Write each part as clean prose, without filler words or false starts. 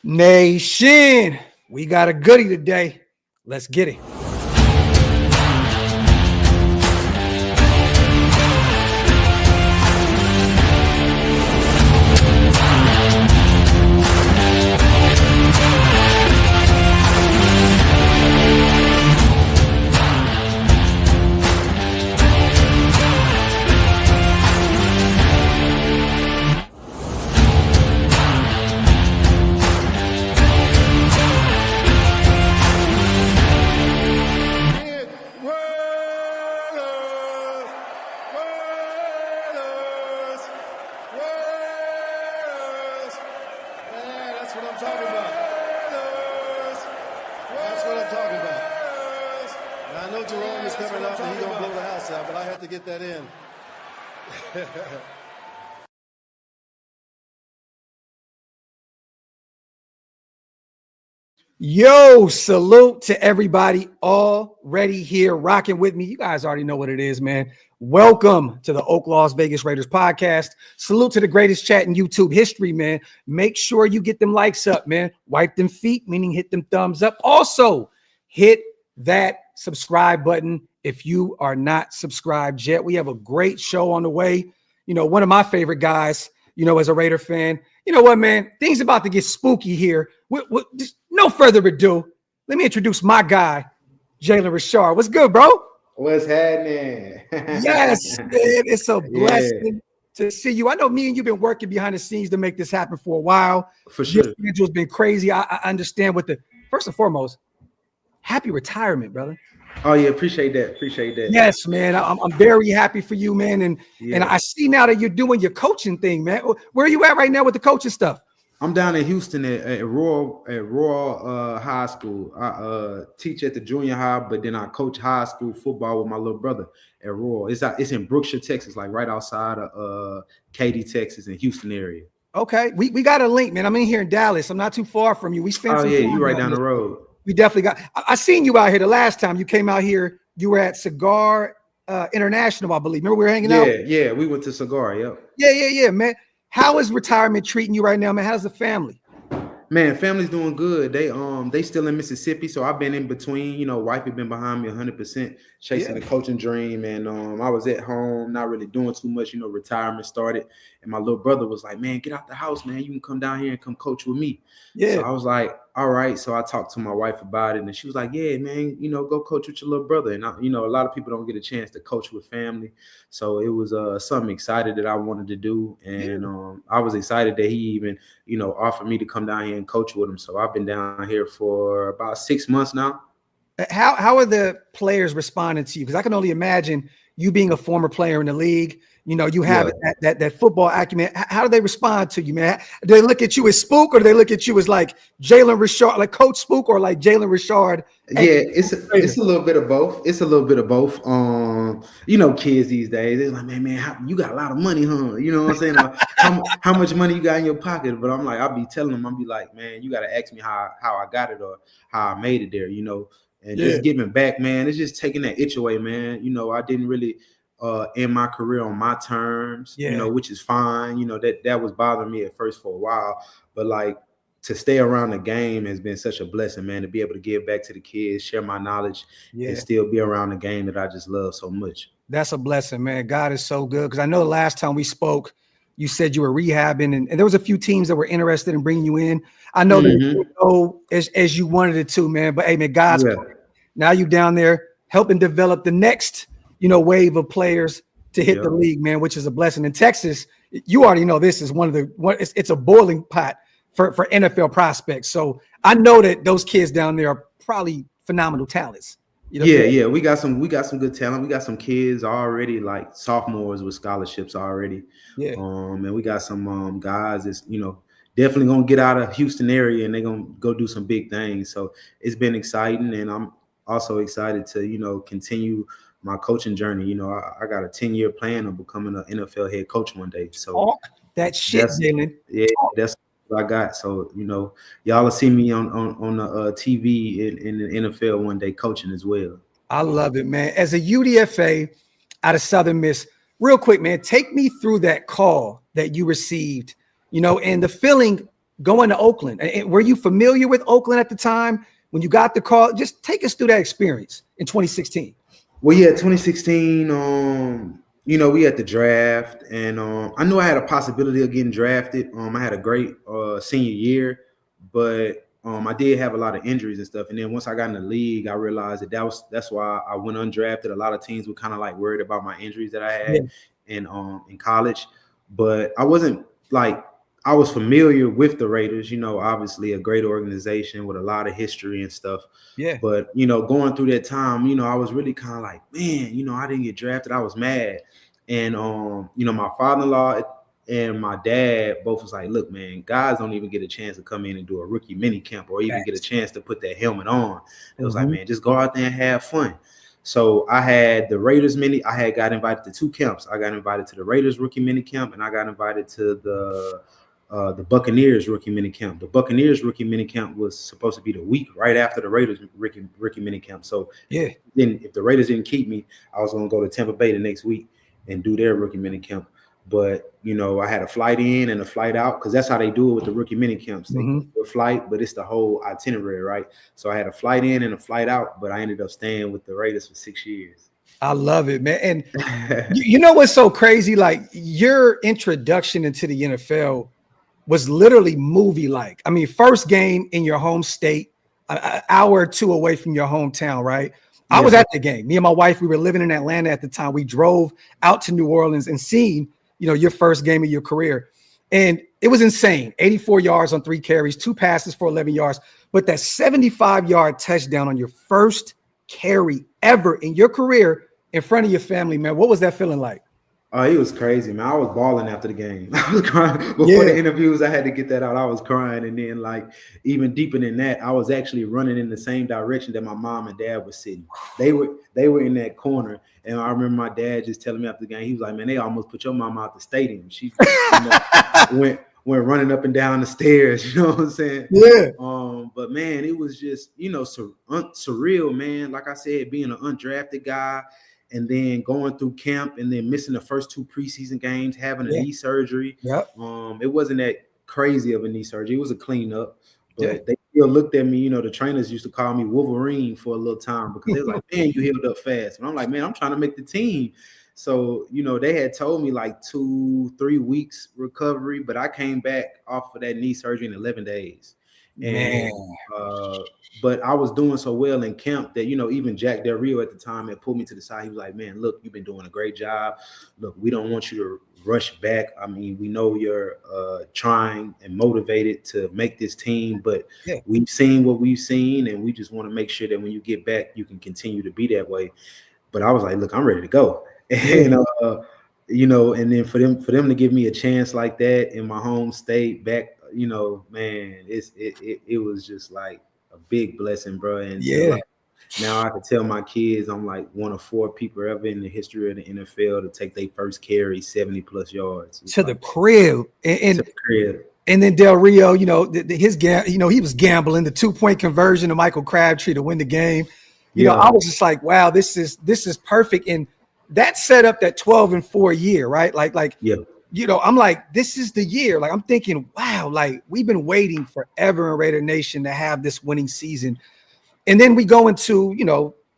Nation, we got a goodie today. Let's get it. Yo, salute to everybody already here rocking with me. You guys already know what it is, man. Welcome to the OakLosVegas Raiders podcast. Salute to the greatest chat in YouTube history, man. Make sure you get them likes up, man. Wipe them feet, meaning hit them thumbs up. Also, hit that subscribe button if you are not subscribed yet. We have a great show on the way. You know, one of my favorite guys, you know, as a Raider fan. You know what, man? Things about to get spooky here. Just no further ado, let me introduce my guy, Jalen Richard. What's good, bro? What's happening? Yes, man. It's a blessing to see you. I know me and you've been working behind the scenes to make this happen for a while. For sure. Your schedule's been crazy. I understand what first and foremost, happy retirement, brother. Oh, yeah. Appreciate that. Yes, man. I'm very happy for you, man. And I see now that you're doing your coaching thing, man. Where are you at right now with the coaching stuff? I'm down in Houston at Royal High School. I teach at the junior high, but then I coach high school football with my little brother at Royal. It's in Brookshire, Texas, like right outside of Katy, Texas, in Houston area. Okay, we got a link, man. I'm in here in Dallas. I'm not too far from you. We spent. Oh yeah, you right down the road. We definitely got. I seen you out here the last time you came out here. You were at Cigar International, I believe. Remember we were hanging out? Yeah, we went to Cigar. Yep. Yeah, man. How is retirement treating you right now, man? How's the family? Man, family's doing good. They still in Mississippi, so I've been in between. You know, wifey been behind me 100%, chasing the coaching dream, and I was at home, not really doing too much. You know, retirement started, and my little brother was like, "Man, get out the house, man. You can come down here and come coach with me." Yeah. So I was like, "All right." So I talked to my wife about it, and she was like, "Yeah, man, you know, go coach with your little brother." And you know, a lot of people don't get a chance to coach with family, so it was something excited that I wanted to do, and I was excited that he even, you know, offered me to come down here and coach with him. So I've been down here for about 6 months now. How are the players responding to you? Because I can only imagine you being a former player in the league. You know, you have that football acumen. How do they respond to you, man? Do they look at you as Spook, or do they look at you as like Jalen Richard, like Coach Spook, or like Jalen Richard? Yeah, it's a little bit of both. It's a little bit of both. You know, kids these days, they're like, man, you got a lot of money, huh? You know what I'm saying? Like, how much money you got in your pocket? But I'm like, I'll be telling them, I'll be like, man, you got to ask me how I got it or how I made it there, you know, and just giving back, man. It's just taking that itch away, man. You know, I didn't really end my career on my terms, you know, which is fine. You know, that was bothering me at first for a while, but like to stay around the game has been such a blessing, man, to be able to give back to the kids, share my knowledge, and still be around the game that I just love so much. That's a blessing, man. God is so good. Because I know the last time we spoke, you said you were rehabbing, and there was a few teams that were interested in bringing you in. I know that you didn't go as you wanted it to, man. But hey, man, God's plan. Now you down there helping develop the next, you know, wave of players to hit the league, man, which is a blessing. In Texas, you already know this is it's a boiling pot for NFL prospects. So I know that those kids down there are probably phenomenal talents. You know we got some good talent. We got some kids already, like sophomores with scholarships already. Yeah. And we got some guys that's, you know, definitely gonna get out of Houston area and they're gonna go do some big things. So it's been exciting, and I'm also excited to, you know, continue my coaching journey. You know, I got a 10-year plan of becoming an NFL head coach one day. So that shit, Jalen. Yeah, that's what I got. So, you know, y'all will see me on the TV in the NFL one day coaching as well. I love it, man. As a UDFA out of Southern Miss, real quick, man, take me through that call that you received, you know, and the feeling going to Oakland? And were you familiar with Oakland at the time when you got the call? Just take us through that experience in 2016. Well, yeah, 2016, we had the draft, and I knew I had a possibility of getting drafted. I had a great senior year, but I did have a lot of injuries and stuff. And then once I got in the league, I realized that's why I went undrafted. A lot of teams were kind of like worried about my injuries that I had in college, but I wasn't like, I was familiar with the Raiders, obviously a great organization with a lot of history and stuff. Yeah. But, going through that time, I was really kind of like, man, I didn't get drafted. I was mad. And, my father-in-law and my dad both was like, look, man, guys don't even get a chance to come in and do a rookie mini camp or even get a chance to put that helmet on. It was like, man, just go out there and have fun. So I had the Raiders I got invited to 2 camps. I got invited to the Raiders rookie mini camp, and I got invited to the Buccaneers rookie mini camp. The Buccaneers rookie mini camp was supposed to be the week right after the Raiders rookie mini camp. So then if the Raiders didn't keep me, I was going to go to Tampa Bay the next week and do their rookie mini camp. But, I had a flight in and a flight out, because that's how they do it with the rookie mini camps. They do a flight, but it's the whole itinerary, right? So I had a flight in and a flight out, but I ended up staying with the Raiders for 6 years. I love it, man. And you know what's so crazy? Like, your introduction into the NFL was literally movie-like. I mean, first game in your home state, an hour or two away from your hometown, right? I was at the game. Me and my wife, we were living in Atlanta at the time. We drove out to New Orleans and seen, your first game of your career. And it was insane. 84 yards on 3 carries, 2 passes for 11 yards. But that 75-yard touchdown on your first carry ever in your career in front of your family, man, what was that feeling like? Oh, it was crazy, man. I was balling after the game. I was crying before the interviews. I had to get that out. I was crying. And then, like, even deeper than that, I was actually running in the same direction that my mom and dad were sitting. They were in that corner. And I remember my dad just telling me after the game, he was like, man, they almost put your mom out the stadium. She went running up and down the stairs. You know what I'm saying? Yeah. But, man, it was just, surreal, man. Like I said, being an undrafted guy, and then going through camp and then missing the first 2 preseason games, having a knee surgery. Yep. It wasn't that crazy of a knee surgery. It was a cleanup, but they still looked at me. The trainers used to call me Wolverine for a little time, because they was like, man, you healed up fast. And I'm like, man, I'm trying to make the team. So, they had told me like 2-3 weeks recovery, but I came back off of that knee surgery in 11 days. And but I was doing so well in camp that, even Jack Del Rio at the time had pulled me to the side. He was like, man, look, you've been doing a great job. Look, we don't want you to rush back. I mean, we know you're trying and motivated to make this team, but we've seen what we've seen, and we just want to make sure that when you get back, you can continue to be that way. But I was like, look, I'm ready to go. And and then for them to give me a chance like that in my home state back, man, it was just like a big blessing, bro. And like, now I can tell my kids I'm like one of 4 people ever in the history of the NFL to take their first carry 70+ yards to the crib. And then Del Rio, his he was gambling the 2-point conversion to Michael Crabtree to win the game. I was just like, wow, this is perfect. And that set up that 12-4 year, right? I'm like, this is the year. Like, I'm thinking, wow, like, we've been waiting forever in Raider Nation to have this winning season. And then we go into,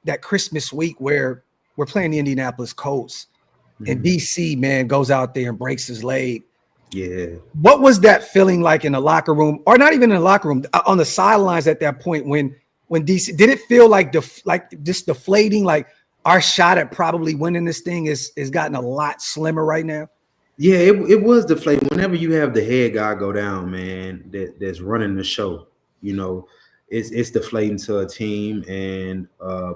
that Christmas week where we're playing the Indianapolis Colts, and DC, man, goes out there and breaks his leg. Yeah. What was that feeling like in the locker room, or not even in the locker room, on the sidelines at that point when DC, did it feel like just deflating, like our shot at probably winning this thing is gotten a lot slimmer right now? Yeah, it was deflating. Whenever you have the head guy go down, man, that's running the show, it's deflating to a team. And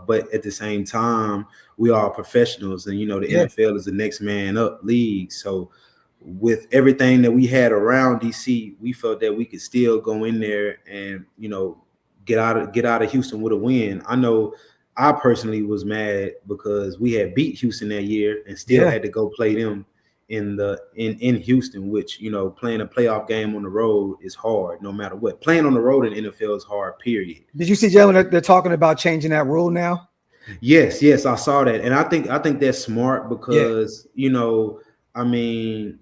but at the same time, we are professionals, and the NFL is the next man up league. So with everything that we had around DC, we felt that we could still go in there and get out of Houston with a win. I know I personally was mad because we had beat Houston that year and still had to go play them in Houston, which playing a playoff game on the road is hard no matter what. Playing on the road in the NFL is hard, period. Did you see, Jalen, they're talking about changing that rule now? Yes, I saw that. And I think that's smart because I mean,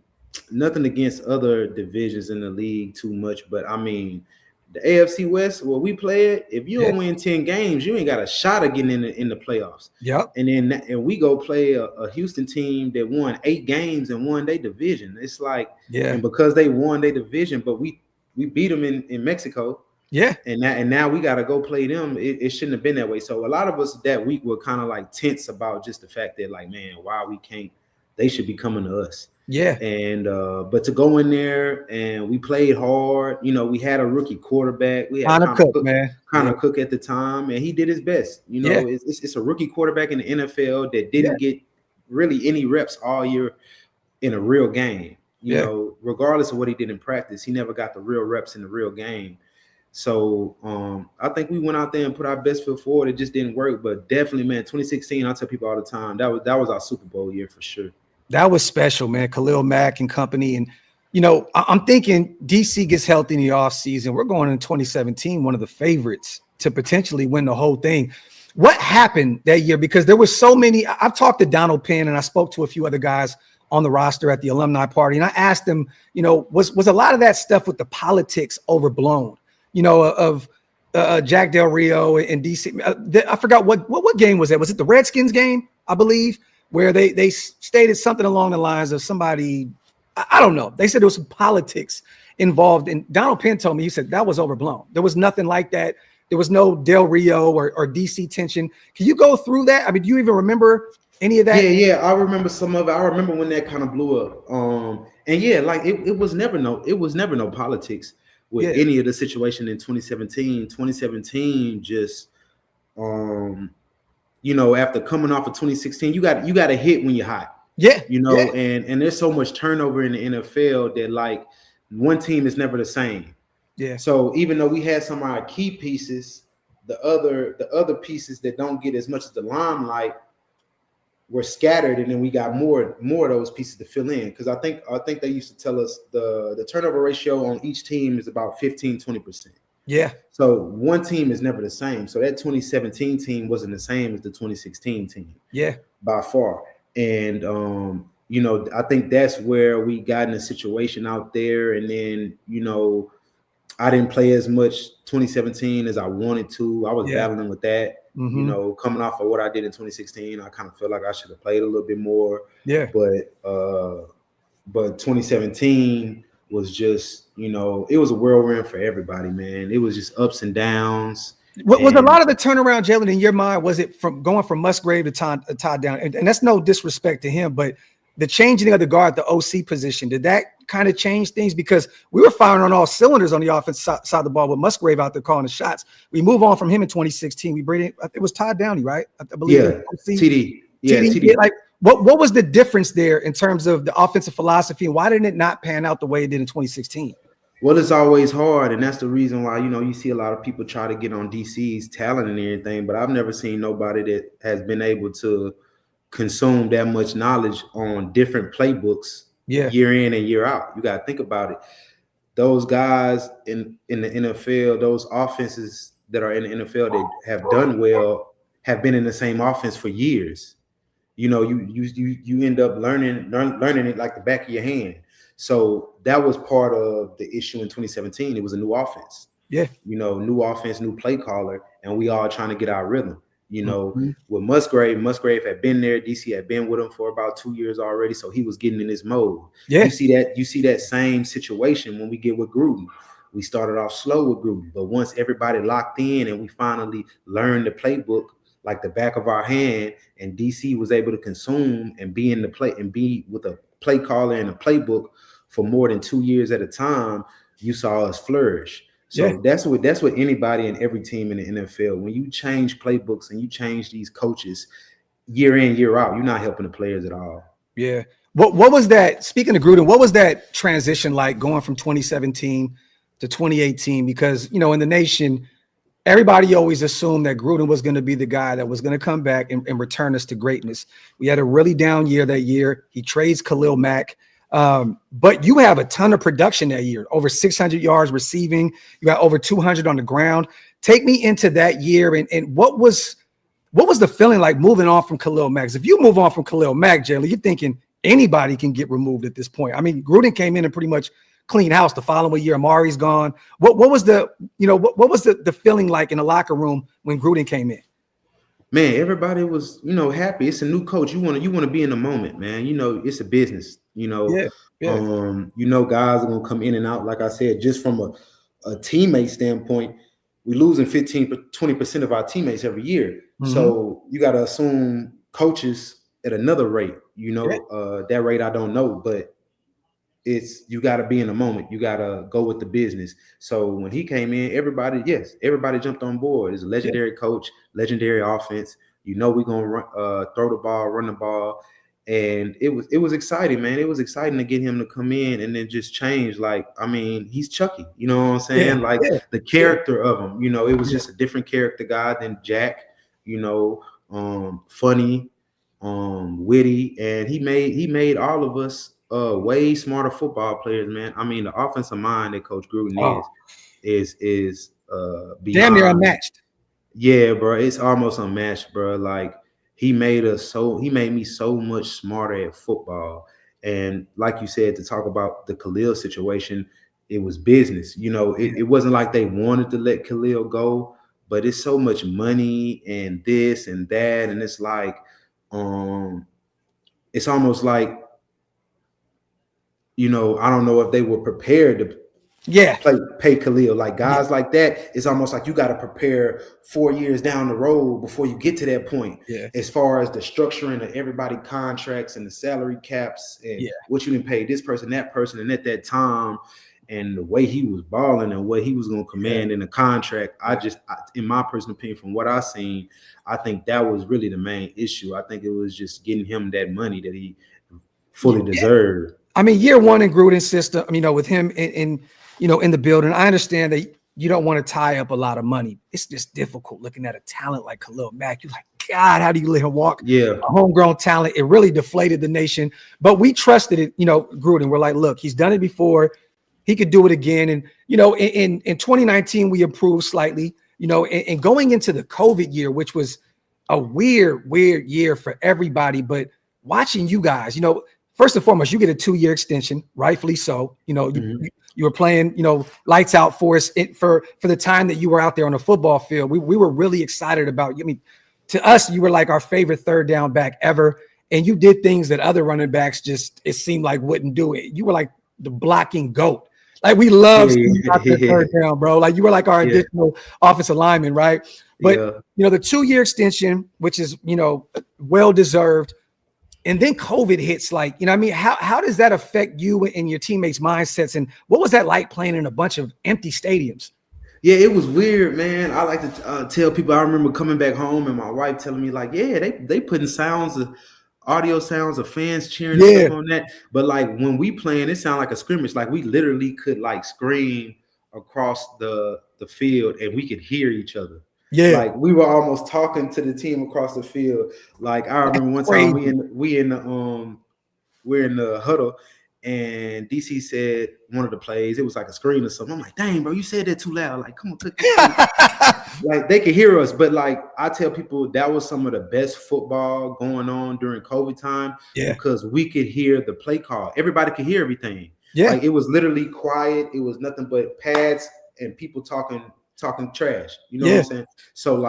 nothing against other divisions in the league too much, but I mean, the AFC West, where we play it, if you don't win 10 games, you ain't got a shot of getting in the playoffs. Yep. And we go play a Houston team that won 8 games and won their division. It's like, and because they won their division, but we beat them in Mexico. Yeah. And now we got to go play them. It shouldn't have been that way. So a lot of us that week were kind of like tense about just the fact that, like, man, why we can't, they should be coming to us. Yeah. And but to go in there and we played hard, you know, we had a rookie quarterback. We had Connor Cook at the time, and he did his best. You know, it's a rookie quarterback in the NFL that didn't get really any reps all year in a real game. You know, regardless of what he did in practice, he never got the real reps in the real game. So I think we went out there and put our best foot forward. It just didn't work, but definitely, man, 2016. I tell people all the time that was our Super Bowl year for sure. That was special, man. Khalil Mack and company. And, you know, I'm thinking DC gets healthy in the offseason. We're going in 2017, one of the favorites to potentially win the whole thing. What happened that year? Because there were so many. I've talked to Donald Penn and I spoke to a few other guys on the roster at the alumni party. And I asked them, you know, was a lot of that stuff with the politics overblown, you know, of Jack Del Rio and DC? I forgot what game was that? Was it the Redskins game, I believe? Where they stated something along the lines of somebody, I don't know. They said there was some politics involved. And Donald Penn told me, he said that was overblown. There was nothing like that. There was no Del Rio or DC tension. Can you go through that? I mean, do you even remember any of that? Yeah. I remember some of it. I remember when that kind of blew up. And yeah, like it was never no politics with any of the situation in 2017. 2017 just you know, after coming off of 2016, you got to hit when you're hot. Yeah. You know, and there's so much turnover in the NFL that, like, one team is never the same. Yeah. So even though we had some of our key pieces, the other pieces that don't get as much of the limelight were scattered, and then we got more of those pieces to fill in. Because I think they used to tell us the turnover ratio on each team is about 15-20%. Yeah. So one team is never the same. So that 2017 team wasn't the same as the 2016 team. Yeah. By far. And you know, I think that's where we got in a situation out there. And then, you know, I didn't play as much 2017 as I wanted to. I was battling with that. Mm-hmm. You know, coming off of what I did in 2016, I kind of feel like I should have played a little bit more. Yeah. But 2017 was just, you know, it was a whirlwind for everybody, man. It was just ups and downs. Was a lot of the turnaround, Jalen, in your mind, was it from going from Musgrave to Todd Down? And that's no disrespect to him, but the changing of the guard, the OC position, did that kind of change things? Because we were firing on all cylinders on the offense side of the ball with Musgrave out there calling the shots. We move on from him in 2016. We bring in, it was Todd Downey, right? I believe. Yeah, TD. Yeah, TD. Like, what was the difference there in terms of the offensive philosophy, and why didn't it not pan out the way it did in 2016? Well, it's always hard, and that's the reason why, you know, you see a lot of people try to get on DC's talent and everything, but I've never seen nobody that has been able to consume that much knowledge on different playbooks year in and year out. You got to think about it. Those guys in the NFL, those offenses that are in the NFL that have done well have been in the same offense for years. You know, you end up learning it like the back of your hand. So that was part of the issue in 2017. It was a new offense. Yeah. You know, new offense, new play caller, and we all trying to get our rhythm. You know, with Musgrave had been there. DC had been with him for about 2 years already, so he was getting in his mode. Yeah. You see that same situation when we get with Gruden. We started off slow with Gruden, but once everybody locked in and we finally learned the playbook like the back of our hand, and DC was able to consume and be in the play and be with a play caller and a playbook for more than 2 years at a time, you saw us flourish. So that's what anybody and every team in the NFL, when you change playbooks and you change these coaches year in, year out, you're not helping the players at all. Yeah. What was that? Speaking of Gruden, what was that transition like going from 2017 to 2018? Because, you know, in the nation, everybody always assumed that Gruden was going to be the guy that was going to come back and return us to greatness. We had a really down year that year. He trades Khalil Mack. But you have a ton of production that year, over 600 yards receiving. You got over 200 on the ground. Take me into that year. And what was the feeling like moving on from Khalil Mack? If you move on from Khalil Mack, Jalen, you're thinking anybody can get removed at this point. I mean, Gruden came in and pretty much clean house the following year. Amari's gone. What was the feeling like in the locker room when Gruden came in? Man, everybody was, happy. It's a new coach. You want to be in the moment, man. It's a business, Yeah. Guys are going to come in and out. Like I said, just from a teammate standpoint, we losing 20% of our teammates every year. Mm-hmm. So you got to assume coaches at another rate, that rate I don't know, but you got to be in the moment. You got to go with the business. So when he came in, everybody jumped on board. He's a legendary coach, legendary offense. We're going to throw the ball, run the ball. And it was exciting, man. It was exciting to get him to come in and then just change. He's Chucky, you know what I'm saying? The character of him, it was just a different character guy than Jack, funny, witty. And he made all of us way smarter football players, man. I mean, the offensive mind that Coach Gruden is beyond. Damn near unmatched. Yeah, bro. It's almost unmatched, bro. He made me so much smarter at football. And like you said, to talk about the Khalil situation, it was business. It wasn't like they wanted to let Khalil go, but it's so much money and this and that. And it's like, it's almost like, I don't know if they were prepared to pay Khalil. Like guys like that, it's almost like you got to prepare 4 years down the road before you get to that point. Yeah. As far as the structuring of everybody contracts and the salary caps and what you didn't pay this person, that person, and at that time, and the way he was balling and what he was going to command in the contract, in my personal opinion, from what I seen, I think that was really the main issue. I think it was just getting him that money that he fully deserved. I mean, year one in Gruden's system, with him in the building, I understand that you don't want to tie up a lot of money. It's just difficult looking at a talent like Khalil Mack. You're like, God, how do you let him walk? Yeah. A homegrown talent. It really deflated the nation. But we trusted it, Gruden. We're like, look, he's done it before. He could do it again. And, in 2019, we improved slightly, and going into the COVID year, which was a weird year for everybody. But watching you guys, first and foremost, you get a 2-year extension, rightfully so. You were playing, lights out for us for the time that you were out there on the football field. We were really excited about you. I mean, to us, you were like our favorite third down back ever. And you did things that other running backs it seemed like wouldn't do it. You were like the blocking GOAT. Like we love third down, bro. Like you were like our additional offensive lineman, right? But, the 2-year extension, which is, well-deserved. And then COVID hits, how does that affect you and your teammates' mindsets? And what was that like playing in a bunch of empty stadiums? Yeah, it was weird, man. I like to tell people, I remember coming back home and my wife telling me they putting audio sounds of fans cheering and stuff on that. But when we playing, it sounded like a scrimmage. Like we literally could scream across the field and we could hear each other. Yeah, we were almost talking to the team across the field. I remember one time we're in the huddle, and DC said one of the plays. It was like a screen or something. I'm like, dang, bro, you said that too loud. Come on, they could hear us. But I tell people that was some of the best football going on during COVID time. Yeah, because we could hear the play call. Everybody could hear everything. Yeah, it was literally quiet. It was nothing but pads and people talking trash, what I'm saying? So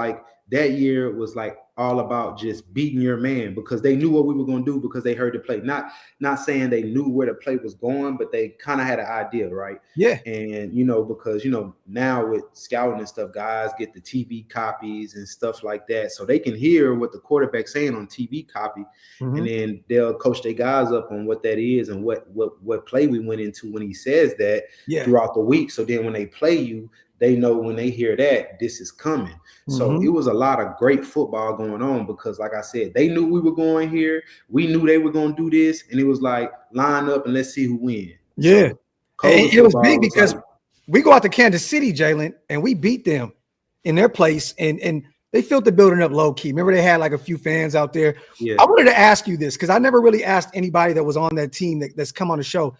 that year was all about just beating your man because they knew what we were going to do because they heard the play. Not saying they knew where the play was going, but they kind of had an idea, right? Yeah. And because now with scouting and stuff, guys get the TV copies and stuff like that, so they can hear what the quarterback's saying on TV copy, and then they'll coach their guys up on what that is and what play we went into when he says that throughout the week. So then when they play you, they know when they hear that this is coming. So it was a lot of great football going on because, like I said, they knew we were going here. We knew they were going to do this. And it was line up and let's see who wins. Yeah. So, and it was big because we go out to Kansas City, Jalen, and we beat them in their place. And they filled the building up low key. Remember, they had a few fans out there. Yeah. I wanted to ask you this because I never really asked anybody that was on that team that's come on the show.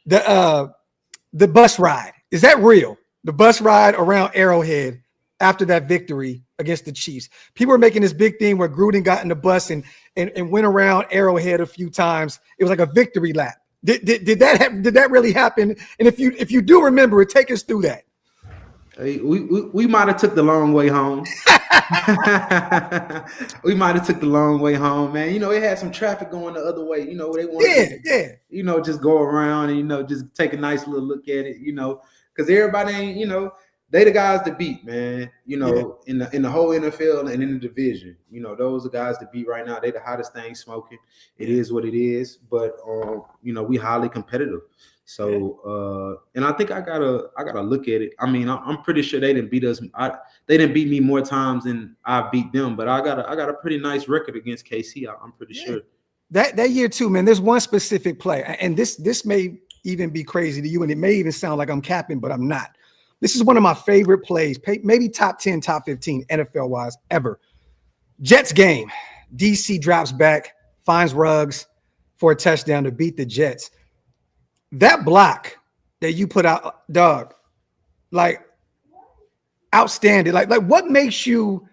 The bus ride, is that real? The bus ride around Arrowhead after that victory against the Chiefs. People were making this big thing where Gruden got in the bus and went around Arrowhead a few times. It was like a victory lap. Did that really happen? And if you do remember it, take us through that. Hey, we might have took the long way home. We might have took the long way home, man. It had some traffic going the other way. They wanted to, just go around and just take a nice little look at it. Because everybody ain't, they the guys to beat, man. In the whole NFL and in the division, those are guys to beat right now. They the hottest thing smoking. It is what it is, but we highly competitive. So and I think I gotta look at it. I mean, I'm pretty sure they didn't beat us. They didn't beat me more times than I beat them, but I got a pretty nice record against KC. I'm pretty sure. That year too, man. There's one specific play, and this may even be crazy to you, and it may even sound like I'm capping, but I'm not. This is one of my favorite plays, maybe top 10, top 15 NFL wise ever. Jets game. DC drops back, finds Ruggs for a touchdown to beat the Jets. That block that you put out, dog, like outstanding. Like what makes you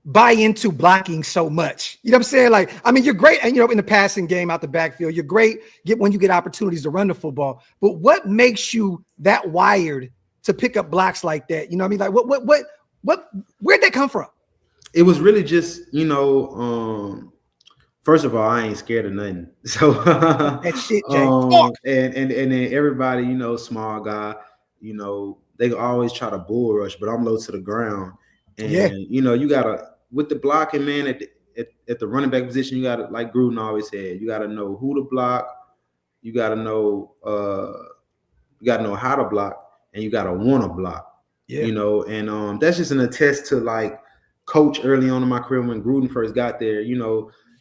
buy into blocking so much? You know what I'm saying? Like, I mean, you're great, and in the passing game out the backfield, you're great when you get opportunities to run the football. But what makes you that wired to pick up blocks like that? You know what I mean? Like where'd that come from? It was really just, first of all, I ain't scared of nothing. So that shit, Jay. And then everybody, small guy, they always try to bull rush, but I'm low to the ground. And you gotta, with the blocking, man, at the running back position, you gotta, like Gruden always said, you gotta know who to block, you gotta know how to block, and you gotta want to block. And that's just an attest to like coach early on in my career when Gruden first got there.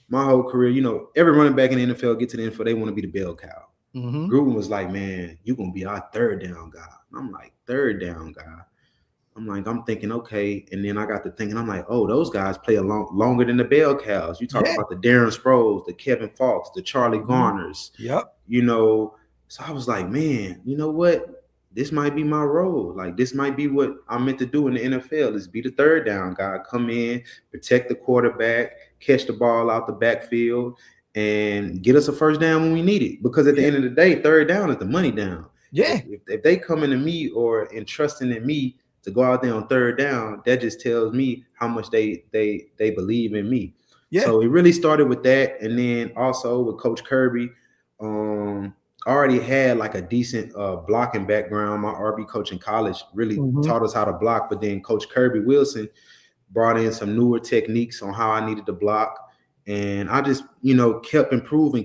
My whole career, every running back in the NFL get to the NFL, they want to be the bell cow. Mm-hmm. Gruden was like, man, you're going to be our third down guy. And I'm like, third down guy. I'm thinking, okay. And then I got to thinking, I'm like, oh, those guys play longer than the bell cows. You talk about the Darren Sproles, the Kevin Falks, the Charlie Garners. Yep. So I was like, man, you know what? This might be my role. Like, this might be what I'm meant to do in the NFL, is be the third down guy, come in, protect the quarterback, catch the ball out the backfield, and get us a first down when we need it. Because at the end of the day, third down is the money down. Yeah. If they come into me or entrusting in me to go out there on third down, that just tells me how much they believe in me. Yeah. So it really started with that. And then also with Coach Kirby, I already had like a decent blocking background. My RB coach in college really taught us how to block, but then Coach Kirby Wilson brought in some newer techniques on how I needed to block. And I just, kept improving,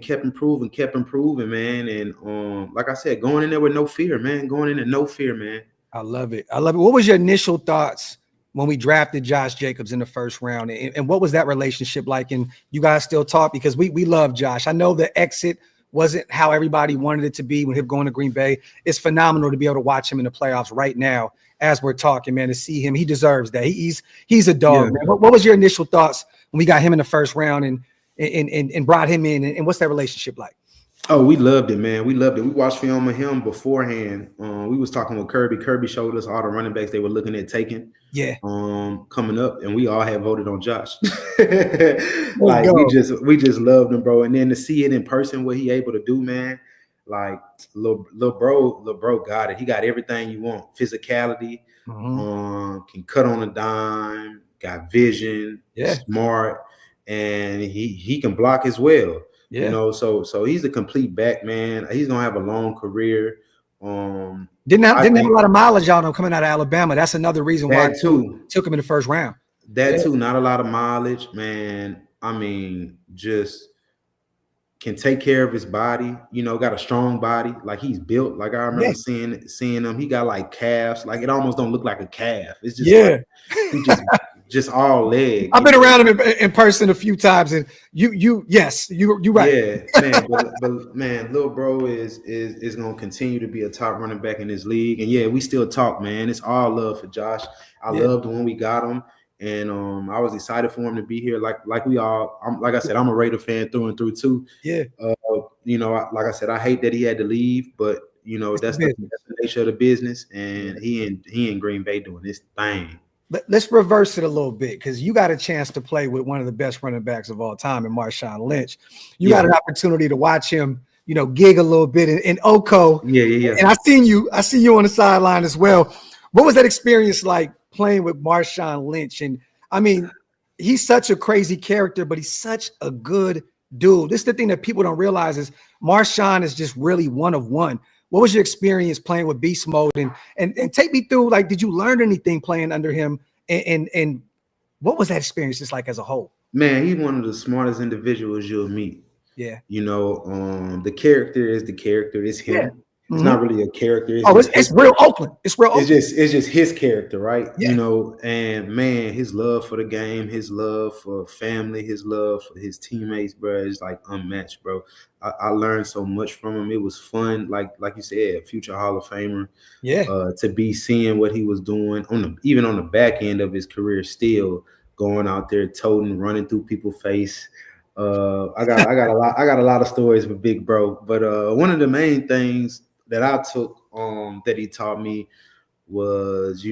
man. And like I said, going in there with no fear, man. I love it. What was your initial thoughts when we drafted Josh Jacobs in the first round? And what was that relationship like? And you guys still talk? Because we love Josh. I know the exit wasn't how everybody wanted it to be when him going to Green Bay. It's phenomenal to be able to watch him in the playoffs right now as we're talking, man, to see him. He deserves that. He's a dog, man. What was your initial thoughts when we got him in the first round and brought him in? And what's that relationship like? Oh, we loved it, man. We loved it. We watched film of him beforehand. We was talking with Kirby. Kirby showed us all the running backs they were looking at taking. Yeah. Coming up, and we all had voted on Josh. Like we just loved him, bro. And then to see it in person, what he able to do, man. Like little bro got it. He got everything you want. Physicality, can cut on a dime, got vision, smart, and he can block as well. Yeah. So he's a complete back, man. He's gonna have a long career. Didn't have a lot of mileage on him coming out of Alabama. That's another reason why I took him in the first round. That too, not a lot of mileage, man. I mean, just can take care of his body. Got a strong body. Like he's built. Like I remember seeing him. He got like calves. Like it almost don't look like a calf. It's just like, he just all leg. I've been around him in person a few times, and you right. Yeah, man. but man, little bro is gonna continue to be a top running back in this league. And we still talk, man. It's all love for Josh. I loved when we got him, and I was excited for him to be here. Like we all, like I said, I'm a Raider fan through and through too. Yeah. Like I said, I hate that he had to leave, but that's the nature of the business, and he in Green Bay doing this thing. let's reverse it a little bit, because you got a chance to play with one of the best running backs of all time in Marshawn Lynch. You got an opportunity to watch him, gig a little bit in Oko. Yeah. And I see you on the sideline as well. What was that experience like playing with Marshawn Lynch? And I mean, he's such a crazy character, but he's such a good dude. This is the thing that people don't realize is Marshawn is just really one of one. What was your experience playing with beast mode? And take me through, like, did you learn anything playing under him? And what was that experience just like as a whole? Man, he's one of the smartest individuals you'll meet. Yeah. The character is the character. It's him. Yeah. It's not really a character. It's real Oakland. It's real Oakland. It's just his character, right? Yeah. And man, his love for the game, his love for family, his love for his teammates, bro, is like unmatched, bro. I learned so much from him. It was fun, like you said, future Hall of Famer. Yeah. To be seeing what he was doing even on the back end of his career, still going out there, toting, running through people's face. I got a lot of stories with Big Bro, but one of the main things that I took that he taught me was,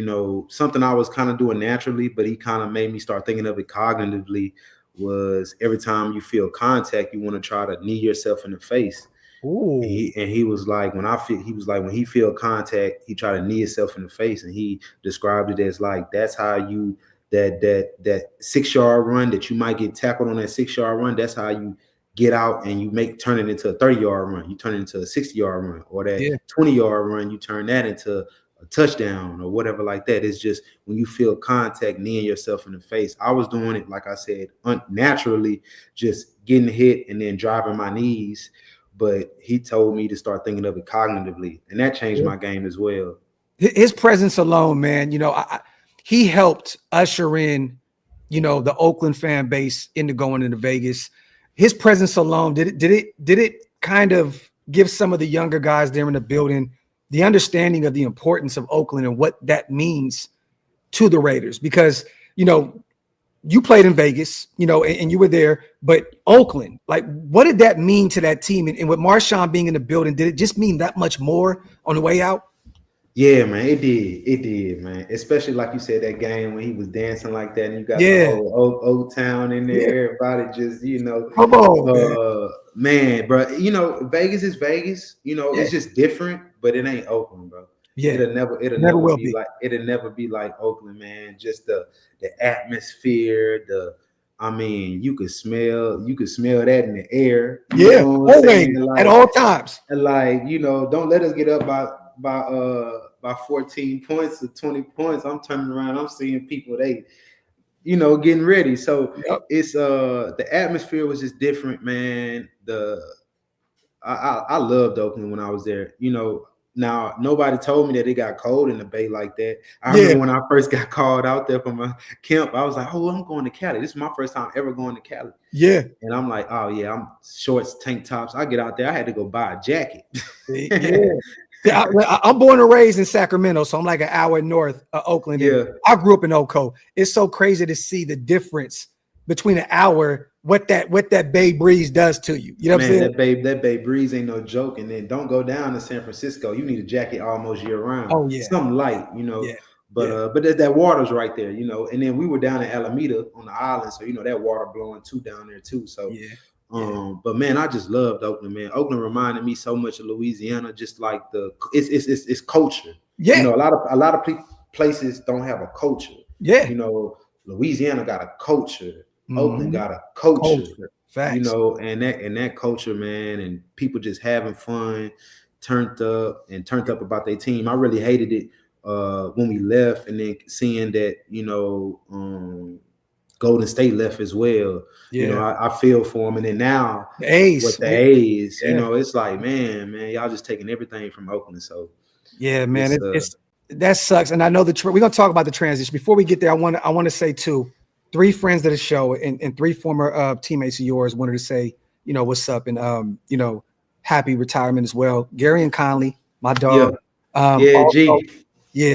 something I was kind of doing naturally, but he kind of made me start thinking of it cognitively, was every time you feel contact, you want to try to knee yourself in the face. Ooh. And he was like, when he feel contact, he try to knee himself in the face, and he described it as like, that's how you that 6-yard run that you might get tackled on, that 6-yard run, that's how you get out and you turn it into a 30-yard run. You turn it into a 60-yard run, or that 20-yard run, you turn that into a touchdown or whatever like that. It's just when you feel contact, kneeing yourself in the face. I was doing it, like I said, naturally, just getting hit and then driving my knees. But he told me to start thinking of it cognitively, and that changed my game as well. His presence alone, man, he helped usher in, the Oakland fan base into going into Vegas. His presence alone, did it kind of give some of the younger guys there in the building the understanding of the importance of Oakland and what that means to the Raiders? Because, you played in Vegas, and you were there, but Oakland, like, what did that mean to that team? And with Marshawn being in the building, did it just mean that much more on the way out? Yeah, man, it did, man. Especially like you said, that game when he was dancing like that, and you got the whole Old Town in there. Everybody just, come on, man, bro. Vegas is Vegas. It's just different, but it ain't Oakland, bro. Yeah, it'll never be like Oakland, man. Just the atmosphere, you could smell that in the air. Yeah, always, at all times. And don't let us get up by 14 points or 20 points. I'm turning around, I'm seeing people getting ready. So it's the atmosphere was just different, man. I loved Oakland when I was there. Now nobody told me that it got cold in the Bay like that. I remember when I first got called out there from my camp, I was like, oh, I'm going to Cali. This is my first time ever going to Cali. Yeah. And I'm like, oh yeah, I'm shorts, tank tops. I get out there, I had to go buy a jacket. Yeah. I'm born and raised in Sacramento, so I'm like an hour north of Oakland. Yeah. I grew up in Oco. It's so crazy to see the difference between an hour, what that Bay breeze does to you. You know what I'm saying? That Bay breeze ain't no joke. And then don't go down to San Francisco. You need a jacket almost year round. Oh yeah. Something light, Yeah. But that water's right there, And then we were down in Alameda on the island, so that water blowing too down there too. So but man, I just loved Oakland, man. Oakland reminded me so much of Louisiana, just like it's culture. Yeah. A lot of places don't have a culture. Yeah. Louisiana got a culture. Mm-hmm. Oakland got a culture. Facts. And that culture, man, and people just having fun, turned up about their team. I really hated it when we left, and then seeing that, Golden State left as well. Yeah. I feel for them. And then now the A's, it's like, man, y'all just taking everything from Oakland. So yeah, man, it's that sucks. And I know we're gonna talk about the transition. Before we get there, I want to say too, 3 friends of the show and 3 former teammates of yours wanted to say, what's up, and happy retirement as well. Gary and Conley, my dog.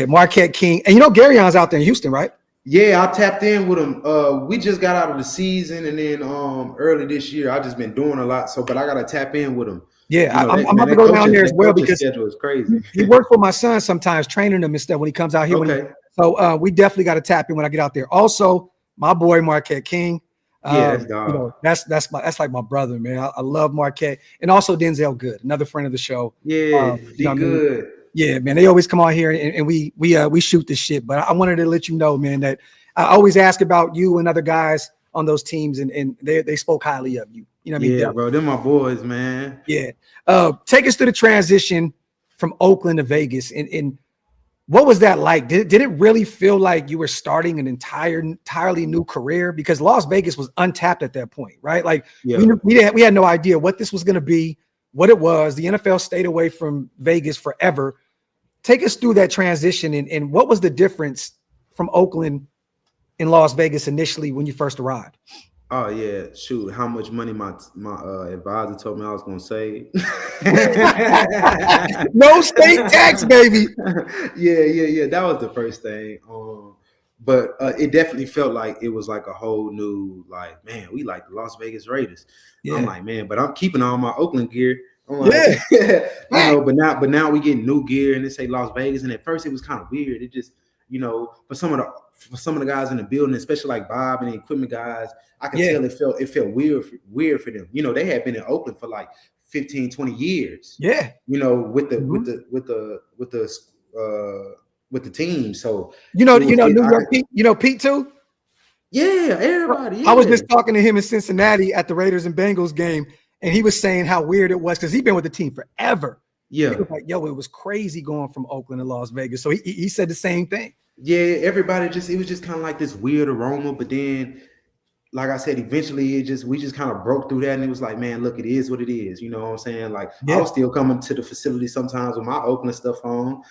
Marquette King. And Gary On's out there in Houston, right? Yeah, I tapped in with him. We just got out of the season, and then early this year, I just been doing a lot. But I gotta tap in with him. Yeah, I'm about to go down there as well because schedule is crazy. He works for my son sometimes, training him and stuff when he comes out here. Okay. So we definitely got to tap in when I get out there. Also, my boy Marquette King. That's dog. That's like my brother, man. I love Marquette, and also Denzel Good, another friend of the show. Yeah, he good. I mean? Yeah, man. They always come on here and we shoot this shit. But I wanted to let you know, man, that I always ask about you and other guys on those teams, and they spoke highly of you. You know what I mean? Yeah, bro. They're my boys, man. Yeah. Take us through the transition from Oakland to Vegas, and what was that like? Did it really feel like you were starting an entirely new career? Because Las Vegas was untapped at that point, right? Like we had no idea what this was going to be, what it was. The NFL stayed away from Vegas forever. Take us through that transition, and what was the difference from Oakland and Las Vegas initially when you first arrived? Oh yeah, shoot! How much money my advisor told me I was gonna save? No state tax, baby. Yeah. That was the first thing. But it definitely felt like it was like a whole new, like, man, we like the Las Vegas Raiders. Yeah. I'm like, man, but I'm keeping all my Oakland gear. I'm like, but now we get new gear and they say Las Vegas, and at first it was kind of weird. It just, for some of the guys in the building, especially like Bob and the equipment guys, I could tell it felt weird for them. They had been in Oakland for like 15, 20 years. Yeah. With the team. So New York Pete, Pete too? Yeah, everybody. Yeah. I was just talking to him in Cincinnati at the Raiders and Bengals game, and he was saying how weird it was because he's been with the team forever. Yeah. He was like, it was crazy going from Oakland to Las Vegas. So he said the same thing. Yeah, everybody it was just kind of like this weird aroma, but then, like I said, eventually we just kind of broke through that, and it was like, man, look, it is what it is. You know what I'm saying? Like, I was still coming to the facility sometimes with my Oakland stuff on,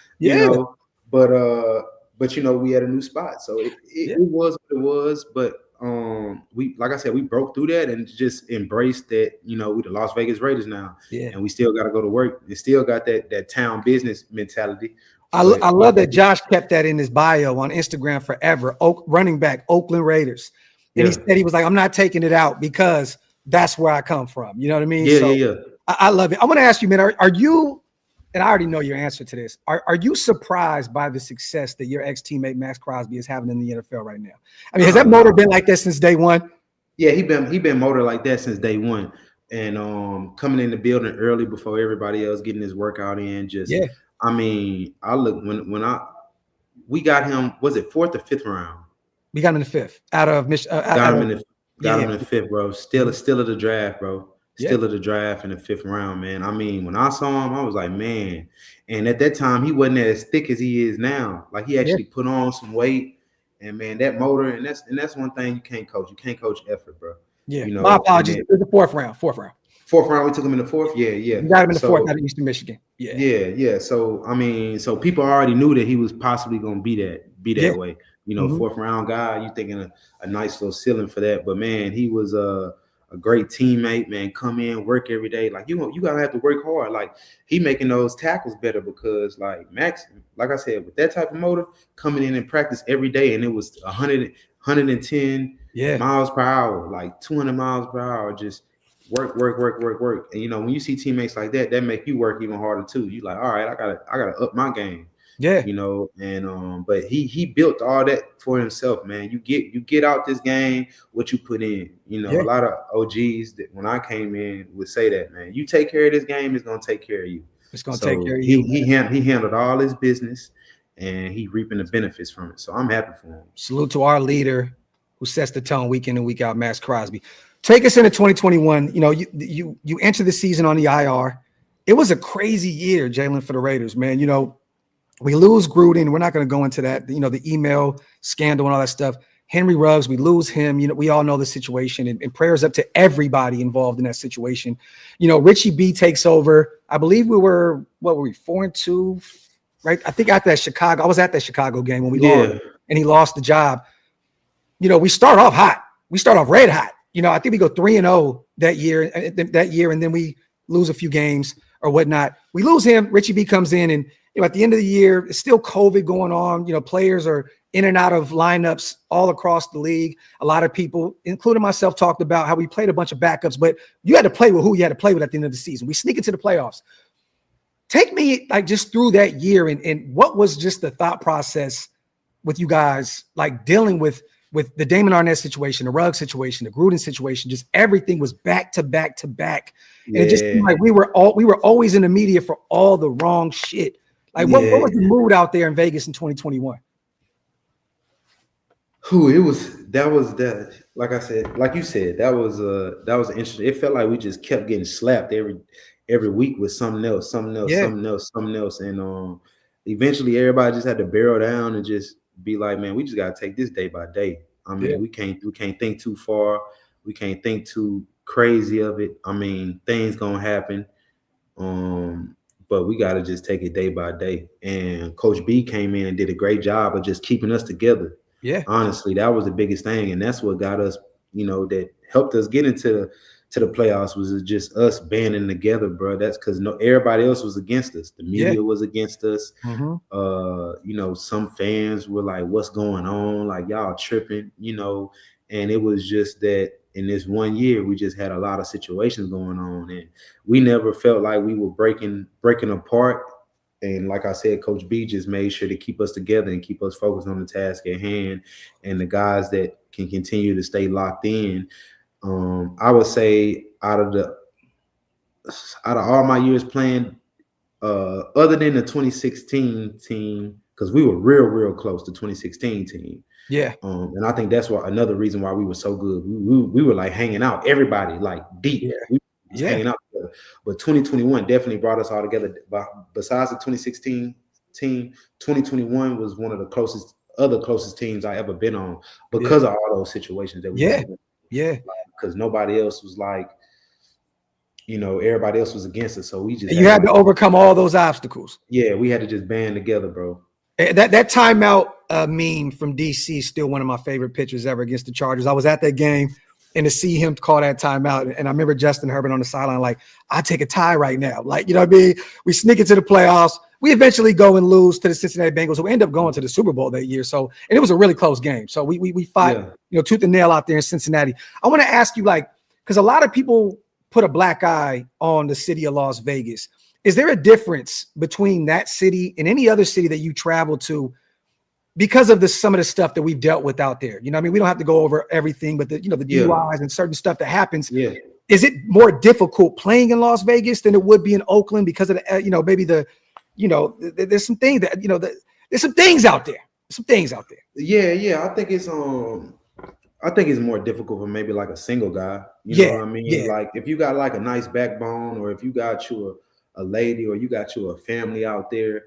but we had a new spot, so it was what it was. But we, like I said, we broke through that and just embraced that. We the Las Vegas Raiders now, and we still got to go to work. It still got that town business mentality. I love that Josh kept that in his bio on Instagram forever. Running back, Oakland Raiders. And he said he was like, I'm not taking it out because that's where I come from. You know what I mean? Yeah. I love it. I want to ask you, man, are you, and I already know your answer to this, are you surprised by the success that your ex-teammate Maxx Crosby is having in the NFL right now? I mean, has that motor been like that since day one? Yeah, he been motor like that since day one. And coming in the building early before everybody else, getting his workout in, I mean, I look when we got him, was it 4th or 5th round? We got him in the 5th got him in the 5th, bro. Still of the draft, bro. Still of the draft in the 5th round, man. I mean, when I saw him, I was like, man. And at that time, he wasn't as thick as he is now. Like, he actually put on some weight, and man, that motor, and that's one thing you can't coach. You can't coach effort, bro. Yeah. My apologies. It was the 4th round. 4th round, we took him in the 4th. Yeah. You got him in the 4th out of Eastern Michigan. Yeah. So I mean, people already knew that he was possibly gonna be that way. 4th round guy, you thinking a nice little ceiling for that. But man, he was a great teammate, man. Come in, work every day. Like, you gotta have to work hard. Like, he making those tackles better because, like, Max, like I said, with that type of motor, coming in and practice every day, and it was 110 miles per hour, like 200 miles per hour, just work. And when you see teammates like that make you work even harder too. You like, all right, I gotta up my game. Yeah. And but he built all that for himself, man. You get out this game what you put in. A lot of OGs that when I came in would say that, man, you take care of this game, it's gonna take care of you. It's gonna take care of you. He handled all his business, and he reaping the benefits from it. So I'm happy for him. Salute to our leader who sets the tone week in and week out, Maxx Crosby. Take us into 2021. You enter the season on the IR. It was a crazy year, Jalen, for the Raiders, man. We lose Gruden. We're not going to go into that. The email scandal and all that stuff. Henry Ruggs, we lose him. We all know the situation, and prayers up to everybody involved in that situation. Richie B takes over. I believe we were 4-2, right? I think after that Chicago, I was at that Chicago game when we lost, and he lost the job. We start off hot. We start off red hot. I think we go 3-0 that year, and then we lose a few games or whatnot. We lose him. Richie B comes in, and at the end of the year, it's still COVID going on. Players are in and out of lineups all across the league. A lot of people, including myself, talked about how we played a bunch of backups, but you had to play with who you had to play with at the end of the season. We sneak into the playoffs. Take me just through that year, and what was just the thought process with you guys, like dealing with the Damon Arnett situation, the Ruggs situation, the Gruden situation, just everything was back to back to back. And it just seemed like we were always in the media for all the wrong shit. Like what was the mood out there in Vegas in 2021? Like I said, like you said, that was interesting. It felt like we just kept getting slapped every week with something else. And eventually everybody just had to barrel down and just be like, man, we just gotta take this day by day. I mean, we can't think too far, we can't think too crazy of it. I mean, things gonna happen. But we got to just take it day by day. And Coach B came in and did a great job of just keeping us together. Yeah. Honestly, that was the biggest thing. And that's what got us, that helped us get into the playoffs, was just us banding together, bro. That's because everybody else was against us. The media was against us. Some fans were like, what's going on? Like, y'all tripping, and it was just that in this 1 year, we just had a lot of situations going on, and we never felt like we were breaking apart. And like I said, Coach B just made sure to keep us together and keep us focused on the task at hand, and the guys that can continue to stay locked in. I would say out of all my years playing, other than the 2016 team, because we were real close to 2016 team. Yeah. And I think that's another reason why we were so good. We were like hanging out, everybody like deep. Yeah. We was hanging out together. But 2021 definitely brought us all together. Besides the 2016 team, 2021 was one of the closest teams I ever been on because of all those situations that we had. Because nobody else was like, everybody else was against us. So we just had to overcome all those obstacles. Yeah, we had to just band together, bro. That timeout meme from DC is still one of my favorite pictures ever against the Chargers. I was at that game, and to see him call that timeout, and I remember Justin Herbert on the sideline like, I take a tie right now. Like, you know what I mean? We sneak into the playoffs. We eventually go and lose to the Cincinnati Bengals, so we end up going to the Super Bowl that year. So, and it was a really close game. So we fought, tooth and nail out there in Cincinnati. I want to ask you, like, because a lot of people put a black eye on the city of Las Vegas. Is there a difference between that city and any other city that you travel to because of some of the stuff that we've dealt with out there? You know what I mean? We don't have to go over everything, but the DUIs and certain stuff that happens. Yeah. Is it more difficult playing in Las Vegas than it would be in Oakland because of the, maybe there's some things that, there's some things out there. Yeah. I think it's more difficult for maybe like a single guy. You know what I mean? Yeah. Like if you got like a nice backbone, or if you got you a lady, or you got you a family out there,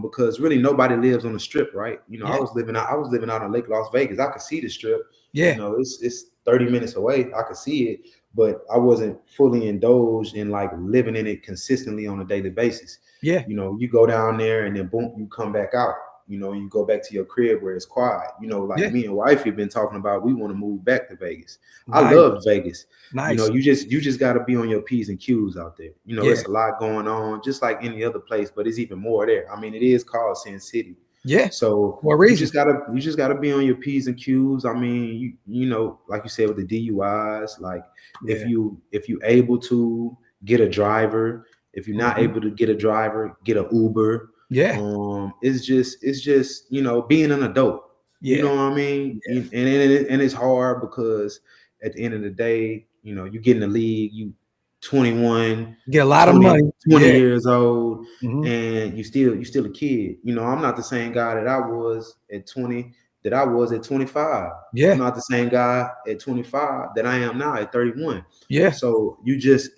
because really nobody lives on the strip, right? I was living out on Lake Las Vegas. I could see the strip. It's 30 minutes away. I could see it, but I wasn't fully indulged in like living in it consistently on a daily basis. You go down there and then boom, you come back out. You go back to your crib where it's quiet. Me and wife have been talking about, we want to move back to Vegas. Nice. I love Vegas. Nice. You just got to be on your P's and Q's out there. It's a lot going on, just like any other place, but it's even more there. I mean, it is called Sin City. Yeah. So you just gotta be on your P's and Q's. I mean, like you said with the DUIs, like if you able to get a driver, if you're not able to get a driver, get an Uber. It's just being an adult. You know what I mean? And it's hard because at the end of the day, you get in the league, you 21, get a lot of money, 20 years old, and you still a kid. I'm not the same guy that I was at 20 that I was at 25. I'm not the same guy at 25 that I am now at 31. So you just,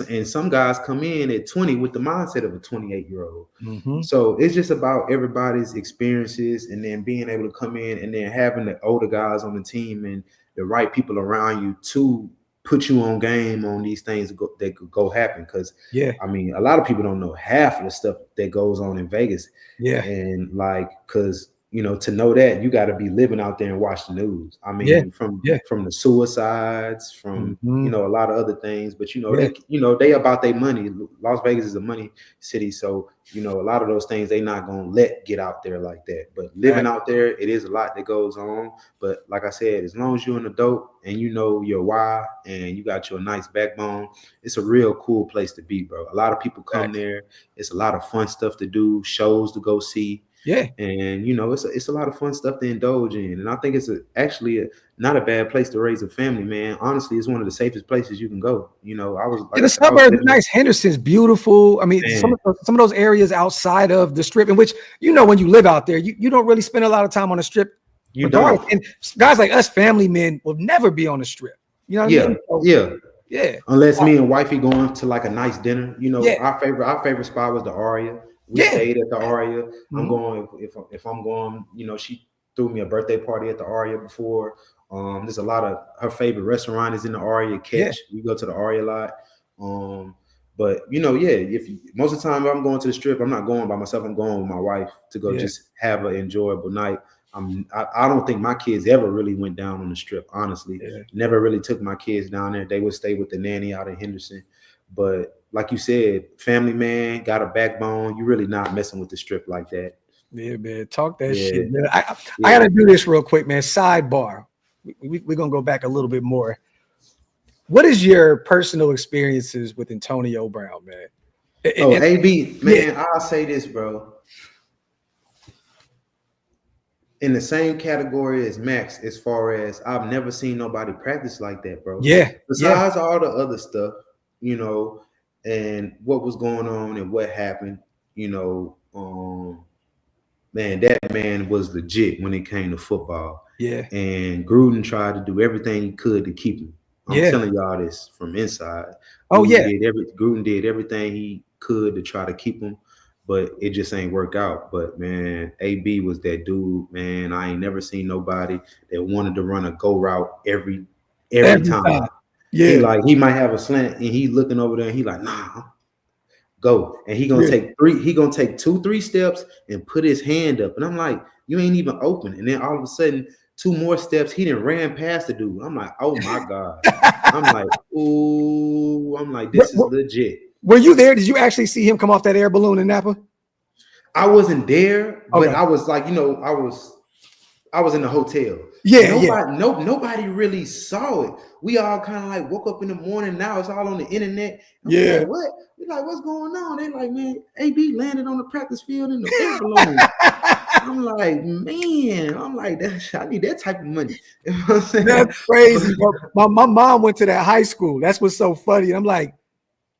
and some guys come in at 20 with the mindset of a 28-year-old. So it's just about everybody's experiences, and then being able to come in and then having the older guys on the team and the right people around you to put you on game on these things that could go happen. Because I mean, a lot of people don't know half of the stuff that goes on in Vegas. And like, because to know that, you got to be living out there and watch the news. I mean, from the suicides, from a lot of other things. But they about their money. Las Vegas is a money city, so a lot of those things they not gonna let get out there like that. But living out there, it is a lot that goes on. But like I said, as long as you're an adult and you know your why and you got your nice backbone, it's a real cool place to be, bro. A lot of people come there. It's a lot of fun stuff to do, shows to go see. Yeah. And it's a lot of fun stuff to indulge in. And I think it's actually not a bad place to raise a family, man. Honestly, it's one of the safest places you can go. I was like, the suburbs are nice. Henderson's beautiful. I mean, some of those areas outside of the strip, in which when you live out there, you don't really spend a lot of time on the strip. You don't. And guys like us, family men, will never be on the strip. You know what I mean? So, yeah. Unless me and wifey going to like a nice dinner. Our favorite spot was the Aria. We stayed at the Aria. I'm going if I'm going. She threw me a birthday party at the Aria before. There's a lot of her favorite restaurant is in the Aria. Catch. We go to the Aria a lot. But if most of the time I'm going to the strip, I'm not going by myself. I'm going with my wife to go just have an enjoyable night. I don't think my kids ever really went down on the strip, honestly. Never really took my kids down there. They would stay with the nanny out in Henderson. But like you said, family man, got a backbone. You're really not messing with the strip like that. Yeah, man. Talk that shit, man. I got to do this real quick, man. Sidebar. We're going to go back a little bit more. What is your personal experiences with Antonio Brown, man? AB, man, I'll say this, bro. In the same category as Max, as far as I've never seen nobody practice like that, bro. Besides all the other stuff, and what was going on and what happened, man, that man was legit when it came to football. Yeah. And Gruden tried to do everything he could to keep him. I'm telling y'all this from inside. Gruden did everything he could to try to keep him. But it just ain't work out. But man, AB was that dude, man. I ain't never seen nobody that wanted to run a go route every time. Yeah, he might have a slant and he looking over there and he like, nah, go. And he gonna take 2-3 steps and put his hand up. And I'm like, you ain't even open. And then all of a sudden, 2 more steps, he done ran past the dude. I'm like, oh my God. I'm like, ooh, this is legit. Were you there? Did you actually see him come off that air balloon in Napa? I wasn't there, but I was like, I was in the hotel. Nobody really saw it. We all kind of like woke up in the morning. Now it's all on the internet. Like, what? We're like, what's going on? They're like, man, AB landed on the practice field in the air balloon. I'm like, man, I need that type of money. You know what I'm saying? That's crazy. my mom went to that high school. That's what's so funny. I'm like,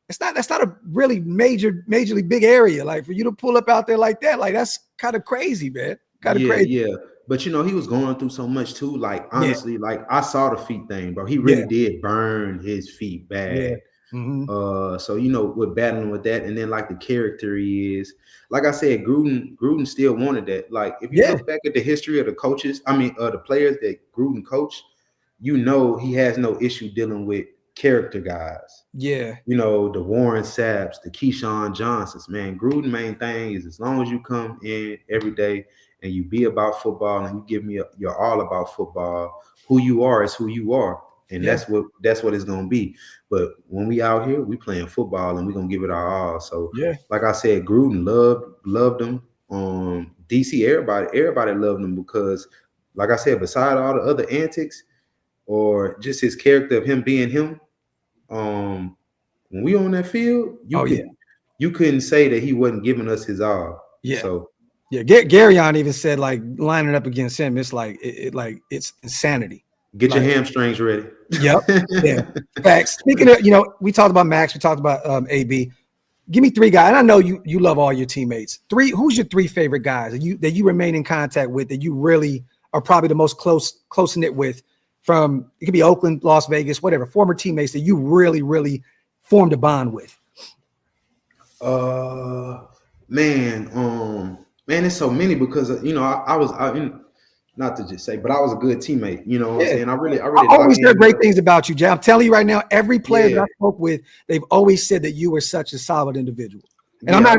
that's not a really majorly big area. Like for you to pull up out there like that, like that's kind of crazy, man. Kind of crazy. Yeah. But he was going through so much too. Like honestly, like I saw the feet thing, bro. He really did burn his feet bad. Yeah. Mm-hmm. So we're battling with that, and then like the character he is. Like I said, Gruden still wanted that. Like if you look back at the history of the coaches, the players that Gruden coached, he has no issue dealing with character guys. Yeah. The Warren Sapps, the Keyshawn Johnsons, man. Gruden main thing is as long as you come in every day and you be about football and you give me you're all about football, who you are is who you are. And that's what it's gonna be. But when we out here, we playing football and we're gonna give it our all. So like I said, Gruden loved him. DC, everybody loved him because, like I said, beside all the other antics or just his character of him being him, when we on that field, you couldn't say that he wasn't giving us his all. Yeah. So Garyon even said like lining up against him, it's like it's insanity. Get your hamstrings ready. Yep. Yeah. Facts. Speaking of, we talked about Max, we talked about AB. Give me 3 guys. And I know you love all your teammates. Who's your 3 favorite guys that you remain in contact with, that you really are probably the most close knit with? From it could be Oakland, Las Vegas, whatever, former teammates that you really, really formed a bond with. Man, it's so many because I was not to just say, but I was a good teammate. You know what I'm saying? I always heard great things about you, Jay. I'm telling you right now, every player that I spoke with, they've always said that you were such a solid individual. And I'm not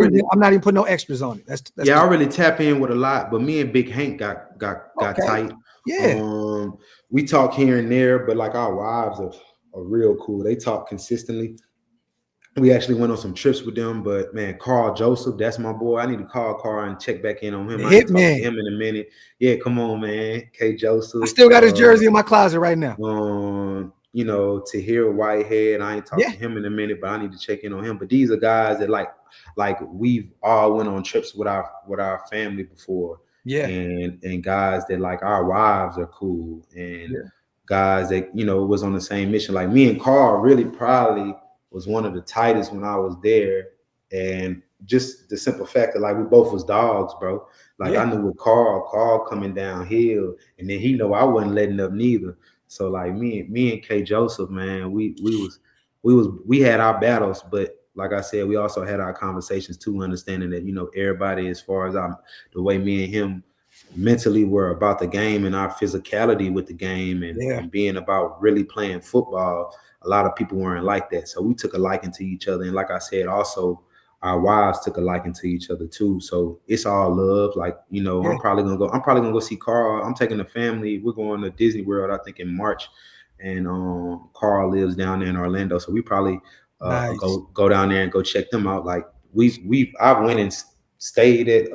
even putting no extras on it. That's I really tap in with a lot, but me and Big Hank got tight. Yeah. We talk here and there, but like our wives are real cool. They talk consistently. We actually went on some trips with them, but man, Carl Joseph, that's my boy. I need to call Carl and check back in on him. I need to talk to him in a minute. Yeah, come on, man. K. Joseph. I still got his jersey in my closet right now. Tahir Whitehead. I ain't talked to him in a minute, but I need to check in on him. But these are guys that like like we've all went on trips with our family before. Yeah. And guys that like our wives are cool, and guys that, you know, was on the same mission. Like me and Carl really probably was one of the tightest when I was there. And just the simple fact that like we both was dogs, bro. Like I knew with Carl coming downhill, and then he know I wasn't letting up neither. So like me and K Joseph, man, we had our battles, but like I said, we also had our conversations too, understanding that, you know, everybody, as far as the way me and him mentally were about the game and our physicality with the game and being about really playing football, a lot of people weren't like that. So we took a liking to each other. And like I said, also our wives took a liking to each other too. So it's all love. Like, you know, I'm probably gonna go see Carl. I'm taking the family. We're going to Disney World, I think, in March. And Carl lives down there in Orlando. So we probably go down there and go check them out. Like I went and stayed at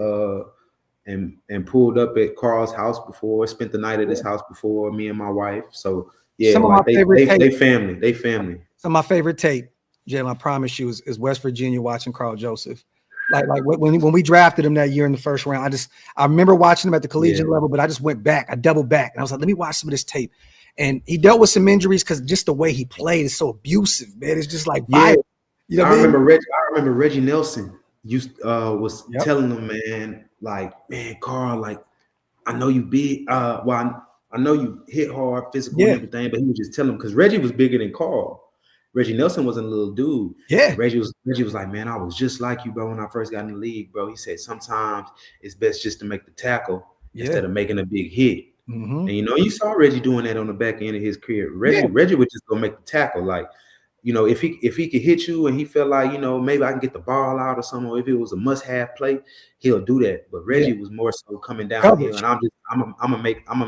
and pulled up at Carl's house before, spent the night at his house before, me and my wife. So yeah, some like of my favorite they family. Some of my favorite tape, Jalen, I promise you, is West Virginia watching Carl Joseph. Like when we drafted him that year in the first round, I remember watching him at the collegiate level, but I just went back. I doubled back, and I was like, let me watch some of this tape. And he dealt with some injuries because just the way he played is so abusive, man. It's just like violent. You know, I remember Reggie Nelson was telling him, man, Carl, like, I know you big. I know you hit hard, physical, and everything, but he was just telling him because Reggie was bigger than Carl. Reggie Nelson wasn't a little dude. Yeah. Reggie was like, man, I was just like you, bro, when I first got in the league, bro. He said sometimes it's best just to make the tackle instead of making a big hit. Mm-hmm. And you know, you saw Reggie doing that on the back end of his career. Reggie would just go make the tackle. Like, you know, if he could hit you and he felt like, you know, maybe I can get the ball out or something, or if it was a must-have play, he'll do that. But Reggie was more so coming downhill, and I'm gonna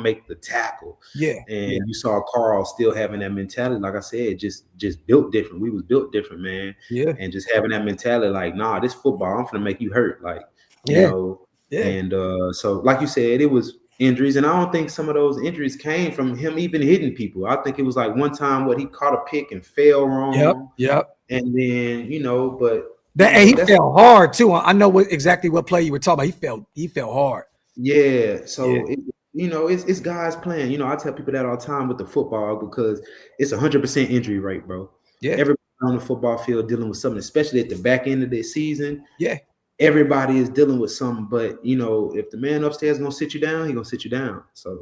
make the tackle. And you saw Carl still having that mentality. Like I said, just built different. We was built different, man. And just having that mentality, like, nah, this football, I'm gonna make you hurt. Like, you know. And so, like you said, it was injuries, and I don't think some of those injuries came from him even hitting people. I think it was like one time he caught a pick and fell wrong. And then, you know, but he fell hard too. I know exactly what play you were talking about. He fell hard. So you know, it's guys playing. You know, I tell people that all the time with the football because it's 100% injury rate, bro. Everybody on the football field dealing with something, especially at the back end of the season. Everybody is dealing with something, but you know, if the man upstairs is gonna sit you down, he's gonna sit you down. So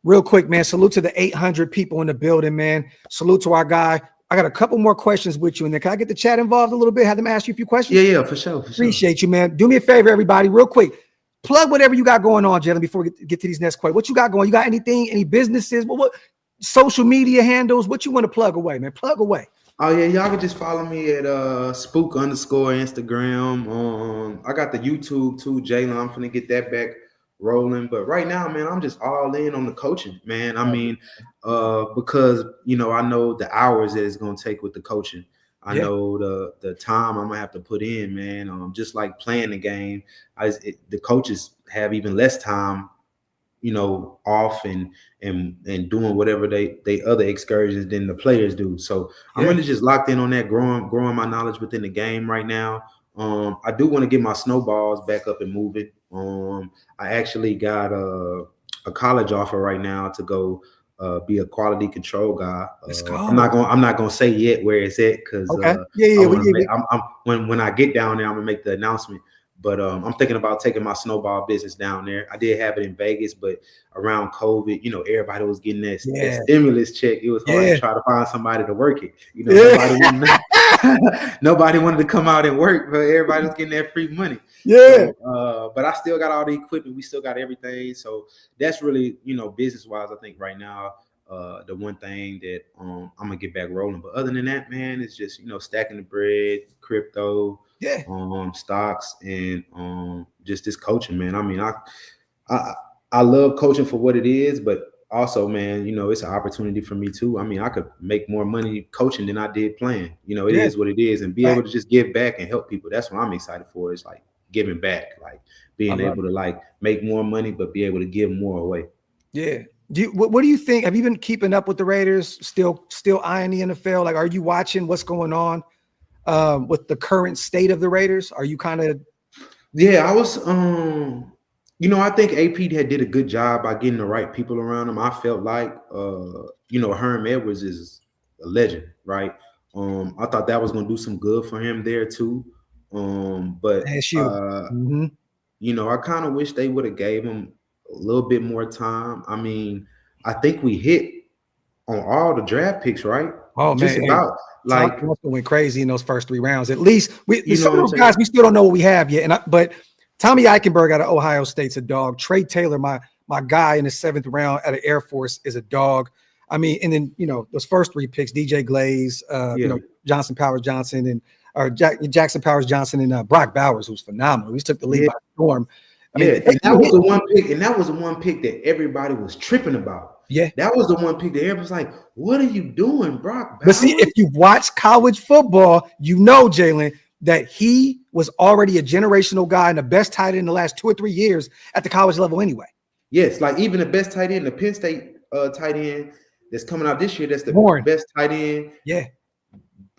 real quick, man. Salute to the 800 people in the building, man. Salute to our guy. I got a couple more questions with you, and then can I get the chat involved a little bit? Have them ask you a few questions. Yeah, for sure. Appreciate you, man. Do me a favor, everybody, real quick. Plug whatever you got going on, Jalen, before we get to these next questions. What you got going? You got anything? Any businesses? What social media handles? What you want to plug away, man? Plug away. Oh yeah, y'all can just follow me at spook_ Instagram. I got the YouTube too, Jalen. I'm finna get that back rolling. But right now, man, I'm just all in on the coaching, man. I mean, because you know, I know the hours that it's gonna take with the coaching. I know the time I'm gonna have to put in, man. Just like playing the game, the coaches have even less time, you know, off and doing whatever they other excursions than the players do. So I'm really just locked in on that, growing my knowledge within the game right now. I do want to get my snowballs back up and moving. I actually got a college offer right now to go be a quality control guy. I'm not gonna say yet where it's at because when I get down there, I'm gonna make the announcement. But I'm thinking about taking my snowball business down there. I did have it in Vegas, but around COVID, you know, everybody was getting that stimulus check. It was hard to try to find somebody to work it. You know, nobody wanted to come out and work, but everybody was getting that free money. So, but I still got all the equipment. We still got everything. So that's really, you know, business-wise, I think right now, the one thing that I'm gonna get back rolling. But other than that, man, it's just, you know, stacking the bread, crypto, stocks, and just this coaching, man. I mean, I love coaching for what it is, but also, man, you know, it's an opportunity for me too. I mean, I could make more money coaching than I did playing. You know, it is what it is, and be able to just give back and help people. That's what I'm excited for. Is like giving back, like being able to like make more money, but be able to give more away. What do you think? Have you been keeping up with the Raiders? Still eyeing the NFL? Like, are you watching what's going on? with the current state of the Raiders? Are you kind of? Yeah, I was. I think AP did a good job by getting the right people around him. I felt like, Herm Edwards is a legend, right? I thought that was going to do some good for him there too. But I kind of wish they would have gave him a little bit more time. I mean, I think we hit on all the draft picks, right? Oh, just man. about like went crazy in those first 3 rounds. At least some of those guys we still don't know what we have yet. But Tommy Eichenberg out of Ohio State's a dog. Trey Taylor, my guy in the 7th round out of Air Force, is a dog. I mean, and then those first 3 picks, DJ Glaze, Jackson Powers Johnson and Brock Bowers, who's phenomenal. He took the lead by storm. And that was the one pick, and that was the one pick that everybody was tripping about. Yeah, that was the one pick that everybody was like, "What are you doing, Brock Bowers?" But see, if you watch college football, Jalen, that he was already a generational guy and the best tight end in the last 2 or 3 years at the college level anyway. Yes, like even the best tight end, the Penn State tight end that's coming out this year, that's the best tight end. Yeah.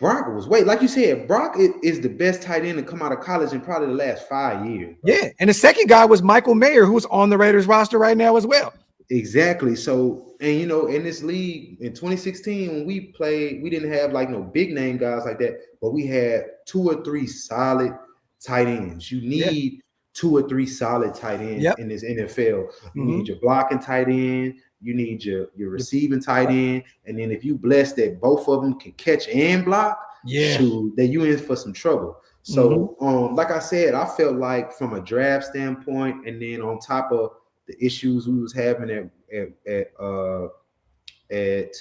Brock was like you said, Brock is the best tight end to come out of college in probably the last 5 years. Bro. Yeah, and the second guy was Michael Mayer, who's on the Raiders roster right now as well. Exactly. So, and in this league in 2016, when we played, we didn't have like no big name guys like that, but we had 2 or 3 solid tight ends. You need 2 or 3 solid tight ends in this NFL. You need your blocking tight end. You need your receiving tight end, and then if you bless that both of them can catch and block, then you in for some trouble. So, like I said, I felt like from a draft standpoint, and then on top of the issues we was having at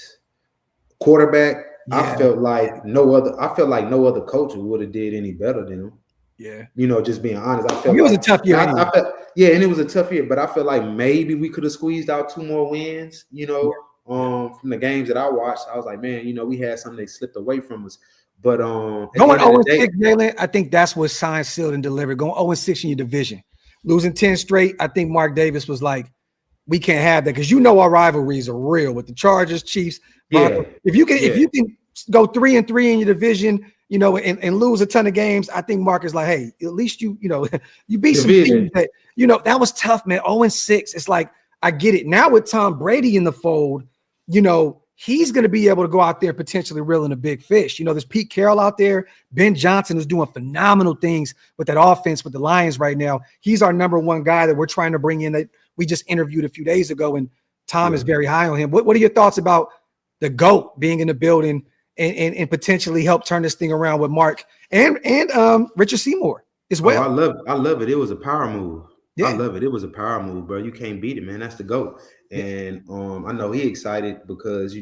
quarterback, I felt like no other coach would have did any better than him. Yeah, just being honest, I felt it was a tough year. And it was a tough year, but I feel like maybe we could have squeezed out 2 more wins. From the games that I watched, I was like, man, we had something that slipped away from us. But going 0-6, Jalen, I think that's what signed, sealed, and delivered. Going 0-6 in your division, losing 10 straight. I think Mark Davis was like, we can't have that because our rivalries are real with the Chargers, Chiefs. If you can go 3-3 in your division, and lose a ton of games, I think Mark is like, hey, at least you beat some teams that that was tough, man. 0-6. It's like, I get it. Now with Tom Brady in the fold, he's going to be able to go out there potentially reeling a big fish. There's Pete Carroll out there. Ben Johnson is doing phenomenal things with that offense with the Lions right now. He's our number 1 guy that we're trying to bring in that we just interviewed a few days ago, and Tom is very high on him. What are your thoughts about the GOAT being in the building and potentially help turn this thing around with Mark and Richard Seymour as well? I love it. It was a power move. Yeah. I love it. It was a power move, bro. You can't beat it, man. That's the GOAT. And I know he excited because he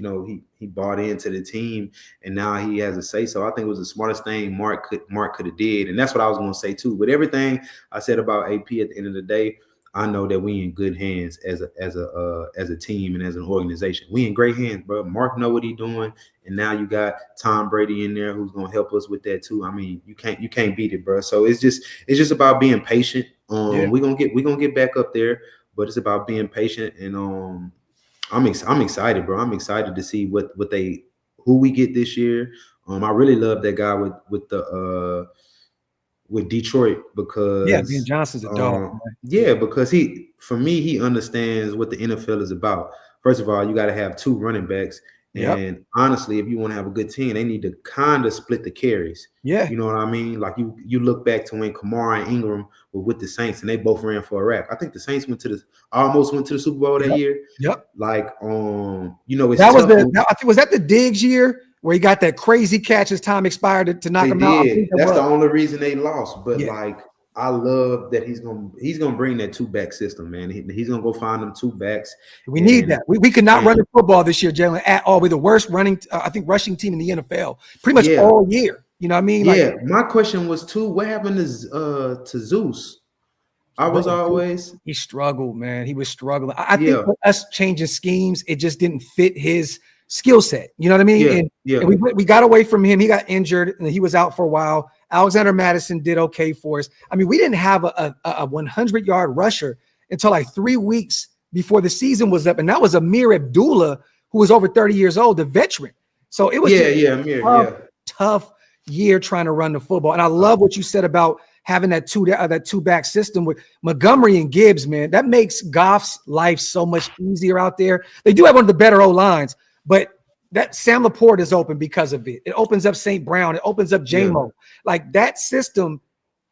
bought into the team and now he has a say. So I think it was the smartest thing Mark could have did. And that's what I was going to say too. But everything I said about AP at the end of the day, I know that we in good hands as a team and as an organization. We in great hands, bro. Mark know what he's doing, and now you got Tom Brady in there who's gonna help us with that too. I mean, you can't beat it, bro. So it's just about being patient. We're gonna get back up there, but it's about being patient. And I'm excited, bro. I'm excited to see who we get this year. I really love that guy with Detroit because Ben Johnson's a dog. Because he understands what the NFL is about. First of all, you got to have 2 running backs, and honestly, if you want to have a good team, they need to kind of split the carries. Yeah, you know what I mean. Like you look back to when Kamara and Ingram were with the Saints, and they both ran for a rack. I think the Saints almost went to the Super Bowl that year. Yep. Like it's I think was that the Diggs year where he got that crazy catch as time expired to knock him out. That's the only reason they lost. But I love that he's gonna bring that 2-back system, man. He's gonna go find them 2 backs. We need that. We could not run the football this year, Jalen, at all. We're the worst rushing team in the NFL, pretty much all year. You know what I mean? My question was too, what happened to Zeus? He struggled, man. He was struggling. I think for us changing schemes, it just didn't fit his skill set. You know what I mean? And we got away from him. He got injured and he was out for a while. Alexander Madison did okay for us. I mean, we didn't have a 100-yard rusher until like 3 weeks before the season was up. And that was Amir Abdullah, who was over 30 years old, the veteran. So it was tough year trying to run the football. And I love what you said about having that two back system with Montgomery and Gibbs, man. That makes Goff's life so much easier out there. They do have one of the better O-lines, but that Sam Laporte is open because of it. It opens up St. Brown. It opens up J-Mo. Yeah. Like that system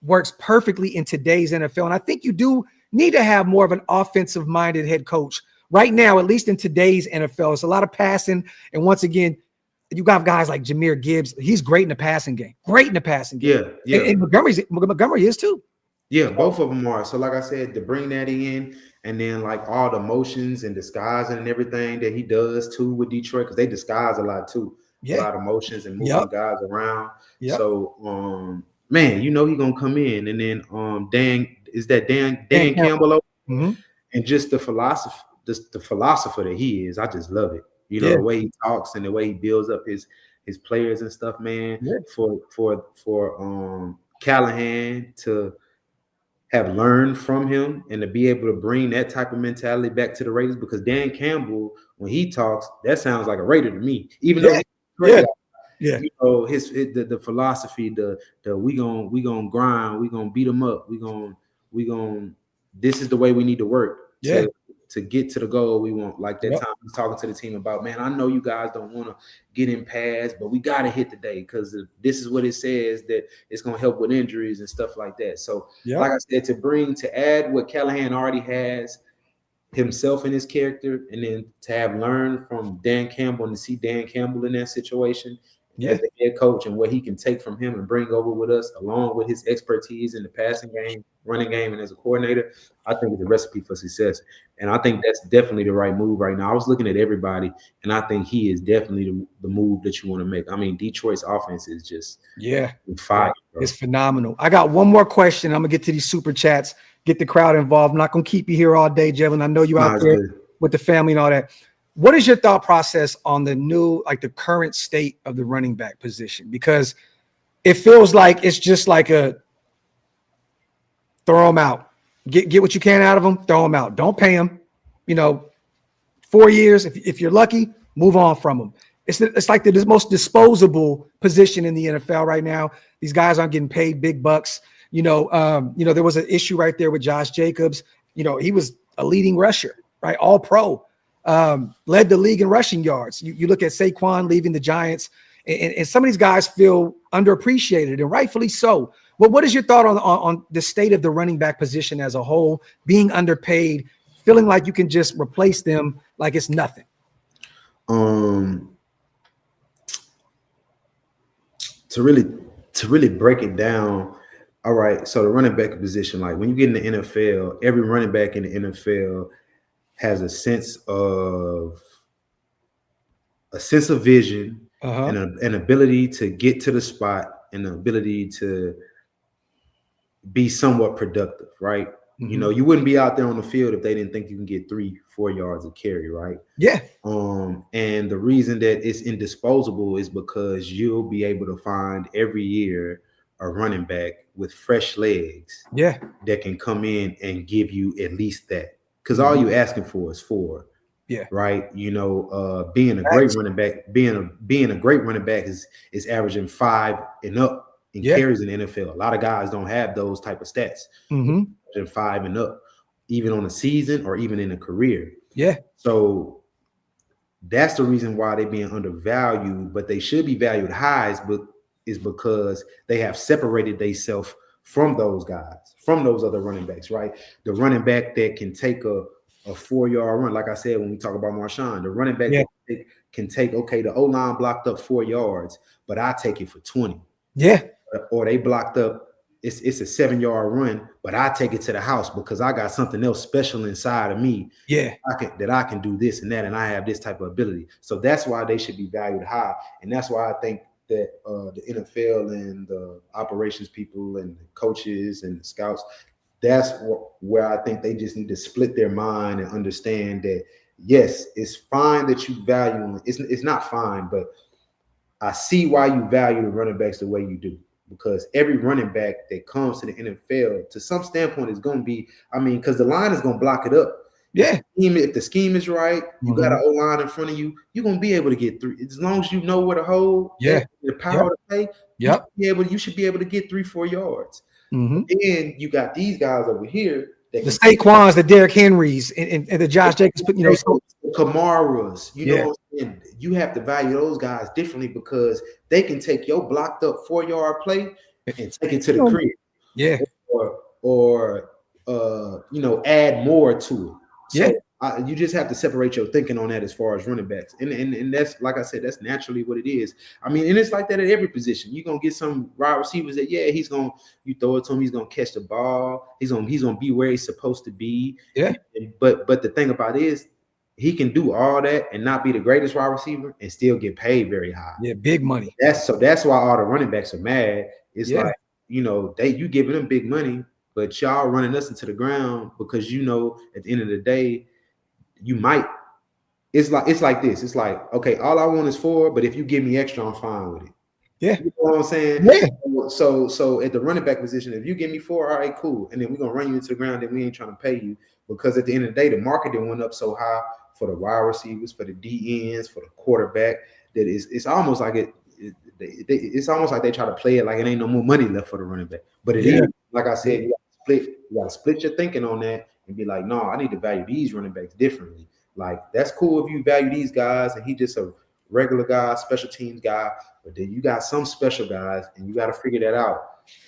works perfectly in today's NFL. And I think you do need to have more of an offensive-minded head coach right now, at least in today's NFL. It's a lot of passing. And once again, you got guys like Jahmyr Gibbs. He's great in the passing game. Yeah. And Montgomery is too. Yeah, both of them are. So like I said, to bring that in, and then like all the motions and disguising and everything that he does too with Detroit, because they disguise a lot too. Yeah. A lot of motions and moving guys around. Yep. So man, you know he's gonna come in, and then Dan Campbell, and just the philosopher that he is. I just love it. You know, the way he talks and the way he builds up his players and stuff, man. Yeah. For Callahan to have learned from him and to be able to bring that type of mentality back to the Raiders, because Dan Campbell, when he talks, that sounds like a Raider to me. Even though he's great, you know, the philosophy, the we gonna grind, we gonna beat them up, we gonna this is the way we need to work. To get to the goal we want. Like that time he's talking to the team about, man, I know you guys don't want to get in pads, but we got to hit today because this is what it says that it's going to help with injuries and stuff like that. So like I said, to add what Callahan already has himself in his character, and then to have learned from Dan Campbell and to see Dan Campbell in that situation as the head coach and what he can take from him and bring over with us, along with his expertise in the passing game, running game, and as a coordinator, I think it's a recipe for success. And I think that's definitely the right move right now. I was looking at everybody, and I think he is definitely the move that you want to make. I mean, Detroit's offense is just fire. Bro. It's phenomenal. I got one more question. I'm going to get to these super chats, get the crowd involved. I'm not going to keep you here all day, Jalen. I know you out there with the family and all that. What is your thought process on the current state of the running back position? Because it feels like it's just like a throw them out. Get what you can out of them, throw them out. Don't pay them. 4 years, if you're lucky, move on from them. It's like the most disposable position in the NFL right now. These guys aren't getting paid big bucks. There was an issue right there with Josh Jacobs. He was a leading rusher, right? All pro. Led the league in rushing yards. You look at Saquon leaving the Giants, and some of these guys feel underappreciated, and rightfully so. Well, what is your thought on the state of the running back position as a whole, being underpaid, feeling like you can just replace them like it's nothing? To really break it down, all right, so the running back position, like when you get in the NFL, every running back in the NFL has a sense of vision and an ability to get to the spot and the ability to be somewhat productive, right? Mm-hmm. You wouldn't be out there on the field if they didn't think you can get 3-4 yards of carry, right? Yeah. And the reason that it's indisposable is because you'll be able to find every year a running back with fresh legs that can come in and give you at least that. Because all you're asking for is 4, right? Being a great running back, being a great running back is averaging 5 and up in carries in the NFL. A lot of guys don't have those type of stats. Mm-hmm. 5 and up, even on a season or even in a career. Yeah. So that's the reason why they're being undervalued, but they should be valued high is because they have separated themselves from those guys, from those other running backs, right? The running back that can take a 4-yard run, like I said, when we talk about Marshawn, the running back that can take, okay, the O-line blocked up 4 yards, but I take it for 20. Yeah. Or they blocked up, it's a 7-yard run, but I take it to the house because I got something else special inside of me. Yeah. That I can do this and that, and I have this type of ability. So that's why they should be valued high. And that's why I think that the NFL and the operations people and the coaches and the scouts, that's where I think they just need to split their mind and understand that, yes, it's fine that you value, it's not fine, but I see why you value the running backs the way you do. Because every running back that comes to the NFL, to some standpoint, is going to be, because the line is going to block it up. Yeah. If the scheme is right, you got an O-line in front of you, you're going to be able to get through. As long as you know where to hold, the power to play, Yep. You should be able to get 3-4 yards. Mm-hmm. Then you got these guys over here. The Saquons, the Derrick Henrys, and the Josh Jacobs, Kamaras, know what I'm saying? You have to value those guys differently because they can take your blocked up 4-yard play and take it to the crib. Yeah. Or add more to it. So yeah. You just have to separate your thinking on that as far as running backs. And that's, like I said, that's naturally what it is. I mean, and it's like that at every position. You're going to get some wide receivers that, you throw it to him, he's going to catch the ball. He's going to be where he's supposed to be. Yeah. But the thing about it is he can do all that and not be the greatest wide receiver and still get paid very high. Yeah, big money. That's why all the running backs are mad. It's like, you giving them big money, but y'all running us into the ground because at the end of the day, you might. It's like this. It's like, okay, all I want is 4, but if you give me extra, I'm fine with it. Yeah, you know what I'm saying. Yeah. So at the running back position, if you give me 4, all right, cool, and then we're gonna run you into the ground, then we ain't trying to pay you because at the end of the day, the market didn't went up so high for the wide receivers, for the DNs, for the quarterback that it's almost like it's almost like they try to play it like it ain't no more money left for the running back, but it is. Like I said, you gotta split your thinking on that and be like, no, I need to value these running backs differently. Like, that's cool if you value these guys and he just a regular guy, special teams guy, but then you got some special guys and you got to figure that out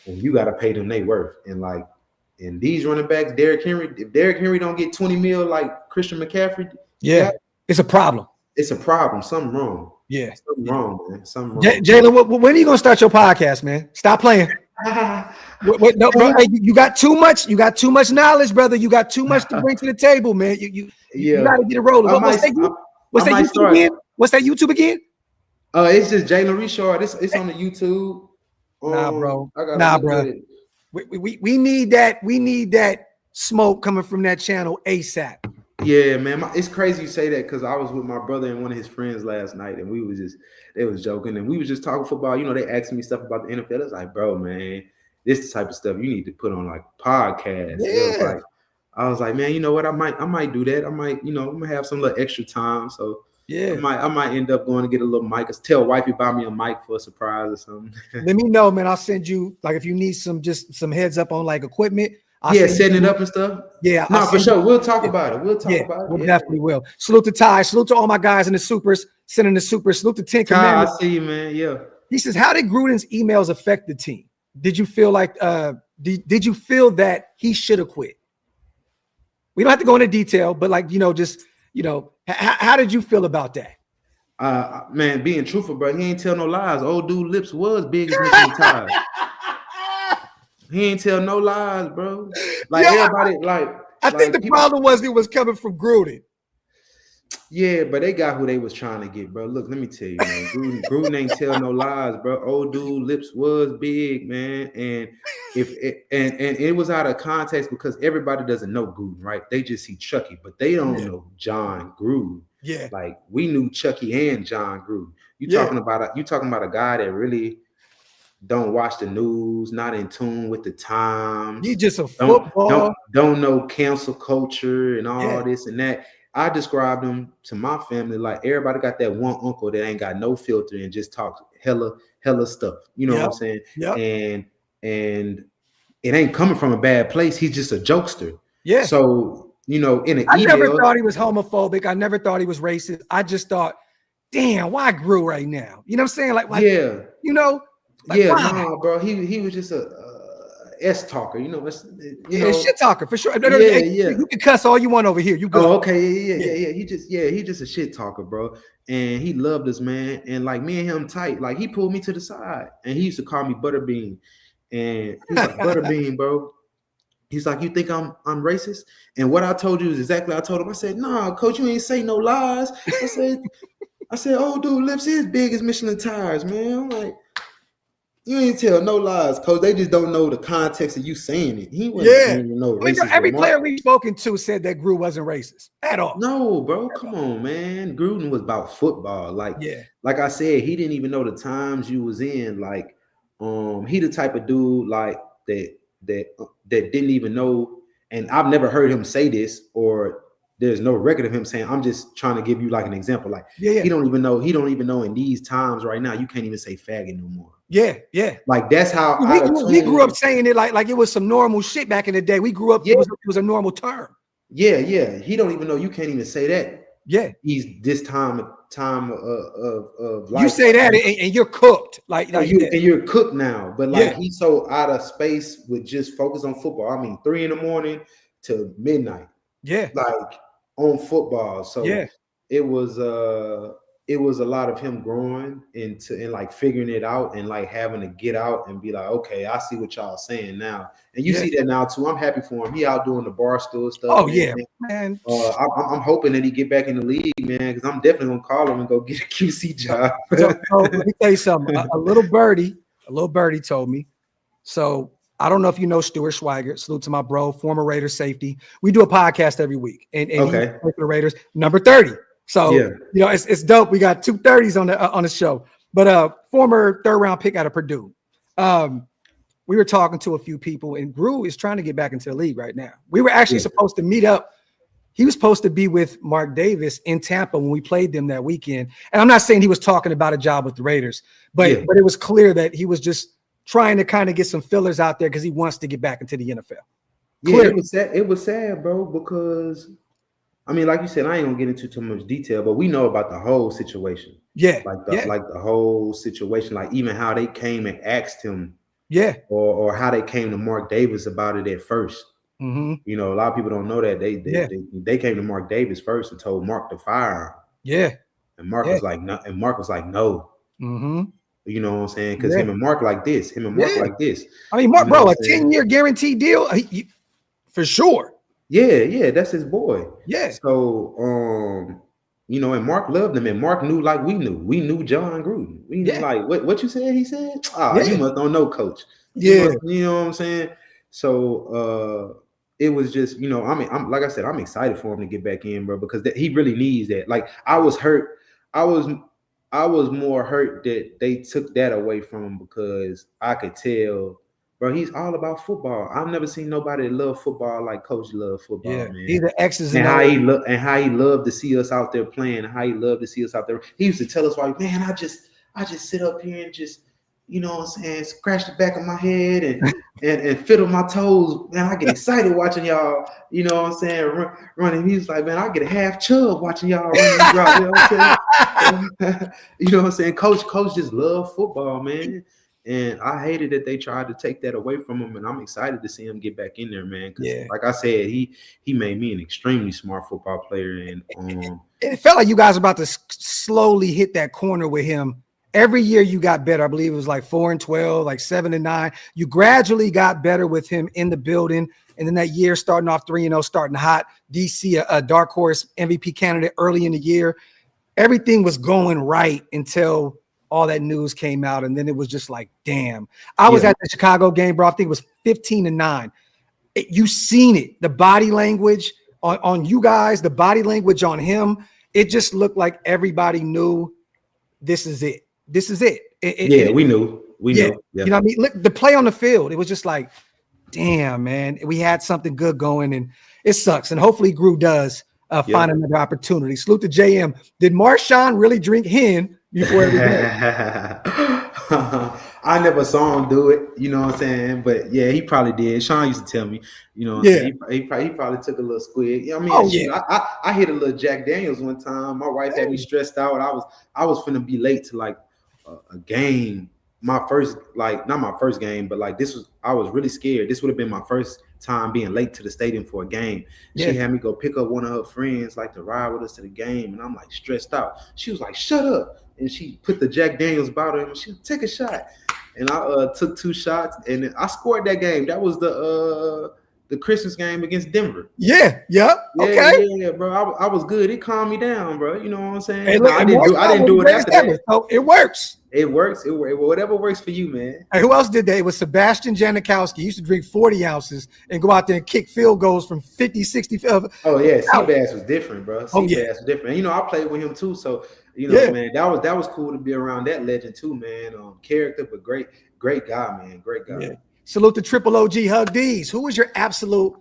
and you got to pay them they worth. And these running backs, Derrick Henry, if Derrick Henry don't get 20 mil like Christian McCaffrey, it's a problem. It's a problem. Something wrong. Yeah. Something wrong, man. Something wrong. Jalen, when are you going to start your podcast, man? Stop playing. No, bro, hey, you got too much. You got too much knowledge, brother. You got too much to bring to the table, man. You got to get it rolling. What's that YouTube again? What's that YouTube again? It's just Jalen Richard. It's on the YouTube. Nah, bro. We need that. We need that smoke coming from that channel ASAP. Yeah, man. It's crazy you say that because I was with my brother and one of his friends last night, and they was joking, and we was just talking football. They asked me stuff about the NFL. I was like, bro, man, this is the type of stuff you need to put on like podcasts. Yeah. I was like, man, you know what? I might do that. I might, I'm gonna have some little extra time. So yeah, I might end up going to get a little mic. Tell wifey buy me a mic for a surprise or something. Let me know, man. I'll send you, like, if you need some heads up on like equipment. Setting it up and stuff. Yeah, no, for sure. We'll talk about it. We definitely will. Salute to Ty. Salute to all my guys in the supers. Sending the supers. Salute to 10 Commandments. I see you, man. Yeah. He says, how did Gruden's emails affect the team? Did you feel like did you feel that he should have quit? We don't have to go into detail, but how did you feel about that? Man, being truthful, bro, he ain't tell no lies. Old dude lips was big as Mitchell Renz. He ain't tell no lies, bro. Like, everybody, I think the problem was it was coming from Gruden. Yeah, but they got who they was trying to get, bro. Look, let me tell you, man. Gruden ain't tell no lies, bro. Old dude lips was big, man. And it was out of context because everybody doesn't know Gruden, right? They just see Chucky, but they don't know Jon Gruden. Yeah. Like, we knew Chucky and Jon Gruden. You talking about a guy that really don't watch the news, not in tune with the times. You just a football. Don't know cancel culture and all this and that. I described him to my family like everybody got that one uncle that ain't got no filter and just talks hella stuff. You know what I'm saying? Yep. And it ain't coming from a bad place. He's just a jokester. Yeah. So, in an email, I never thought he was homophobic. I never thought he was racist. I just thought, damn, why Grew right now? You know what I'm saying? No, bro. He was just a S talker, shit talker for sure. You can cuss all you want over here. You go. Oh, okay, yeah. He just a shit talker, bro. And he loved us, man. And like me and him tight. Like, he pulled me to the side, and he used to call me Butterbean. And he's like, Butterbean, bro. He's like, you think I'm racist? And what I told you is exactly what I told him. I said, nah, coach, you ain't say no lies. I said, oh, dude, lips is big as Michelin tires, man. I'm like, you ain't tell no lies, coach. They just don't know the context of you saying it. He wasn't no racist. Every player we've spoken to said that Gruden wasn't racist at all. No, bro. Come on, man. Gruden was about football. Like I said, he didn't even know the times you was in. Like, he the type of dude like that didn't even know. And I've never heard him say this or there's no record of him saying, I'm just trying to give you like an example. Like he don't even know in these times right now, you can't even say faggot no more. Yeah. Like that's how we grew up saying it like it was some normal shit back in the day. We grew up, it was a normal term. Yeah. He don't even know you can't even say that. Yeah. He's this time of life. You say that and you're cooked. And you're cooked now. But like he's so out of space with just focus on football. I mean, 3 a.m. to midnight. Yeah. Like on football. So it was a lot of him growing and like figuring it out and like having to get out and be like, okay, I see what y'all saying now. And you see that now too. I'm happy for him. He out doing the barstool stuff. Oh, man. I'm hoping that he get back in the league, man, because I'm definitely gonna call him and go get a QC job. So let me tell you something. A little birdie told me. So I don't know if you know Stuart Schweiger. Salute to my bro, former Raiders safety. We do a podcast every week, and he's for the Raiders, number 30. So it's dope. We got 2 30s on the show. But former 3rd round pick out of Purdue. We were talking to a few people, and Gru is trying to get back into the league right now. We were actually supposed to meet up. He was supposed to be with Mark Davis in Tampa when we played them that weekend. And I'm not saying he was talking about a job with the Raiders, but it was clear that he was just trying to kind of get some fillers out there because he wants to get back into the NFL. Yeah, it was sad, bro, because I mean, like you said, I ain't gonna get into too much detail, but we know about the whole situation. Yeah, like the whole situation, like even how they came and asked him. Yeah, or how they came to Mark Davis about it at first. Mm-hmm. You know, a lot of people don't know that they came to Mark Davis first and told Mark to fire him. Yeah, and Mark was like, no, and Mark was like, no. Mm-hmm. You know what I'm saying? Because him and Mark like this. I mean, Mark, bro, a 10-year guaranteed deal for sure. Yeah, that's his boy. Yeah. So, you know, and Mark loved him, and Mark knew like we knew. We knew Jon Gruden. We knew like what you said. He said, you must don't know, coach. You know what I'm saying? So, it was just, you know, I'm like I said, I'm excited for him to get back in, bro, because he really needs that. Like I was hurt. I was more hurt that they took that away from him because I could tell, bro, he's all about football. I've never seen nobody that love football like Coach love football, man. He's the X's and how he loved to see us out there playing, how he loved to see us out there. He used to tell us, like, man, I just sit up here and just, you know what I'm saying, scratch the back of my head and fiddle my toes. Man, I get excited watching y'all, you know what I'm saying, running. He's like, man, I get a half chub watching y'all running. You know what I'm saying? You know what I'm saying? Coach just love football, man. And I hated that they tried to take that away from him. And I'm excited to see him get back in there, man. Because like I said, he made me an extremely smart football player. And it felt like you guys were about to slowly hit that corner with him. Every year you got better. I believe it was like 4-12, like 7-9. You gradually got better with him in the building. And then that year starting off 3-0, starting hot. DC, a dark horse MVP candidate early in the year. Everything was going right until all that news came out. And then it was just like, damn. I was at the Chicago game, bro. I think it was 15-9. You seen it. The body language on you guys, the body language on him. It just looked like everybody knew this is it. This is it. We knew. We knew. You know what I mean? Look, the play on the field, it was just like, damn, man, we had something good going, and it sucks. And hopefully Gru does find another opportunity. Salute to JM. Did Marshawn really drink hen before every game? I never saw him do it, you know what I'm saying? But yeah, he probably did. Sean used to tell me, you know what I'm saying? He probably took a little squid. You know what I mean? I hit a little Jack Daniels one time. My wife had me stressed out. I was finna be late to like a game. My first, like, not my first game, but like I was really scared. This would have been my first time being late to the stadium for a game. She had me go pick up one of her friends, like, to ride with us to the game. And I'm like stressed out. She was like, shut up. And she put the Jack Daniels bottle in and she take a shot. And I took 2 shots and I scored that game. That was the Christmas game against Denver. Okay. Yeah, bro. I was good. It calmed me down, bro. You know what I'm saying? Hey, look, I didn't do it after that. So it works. It works. Whatever works for you, man. Hey, who else did that? It was Sebastian Janikowski. He used to drink 40 ounces and go out there and kick field goals from 50, 60. Oh, yeah. Seabass was different, bro. Seabass was different. And, you know, I played with him, too. So, you know, man, that was cool to be around that legend, too, man. Character, but great guy, man. Great guy. Yeah. Salute to Triple OG Hug D's. Who was your absolute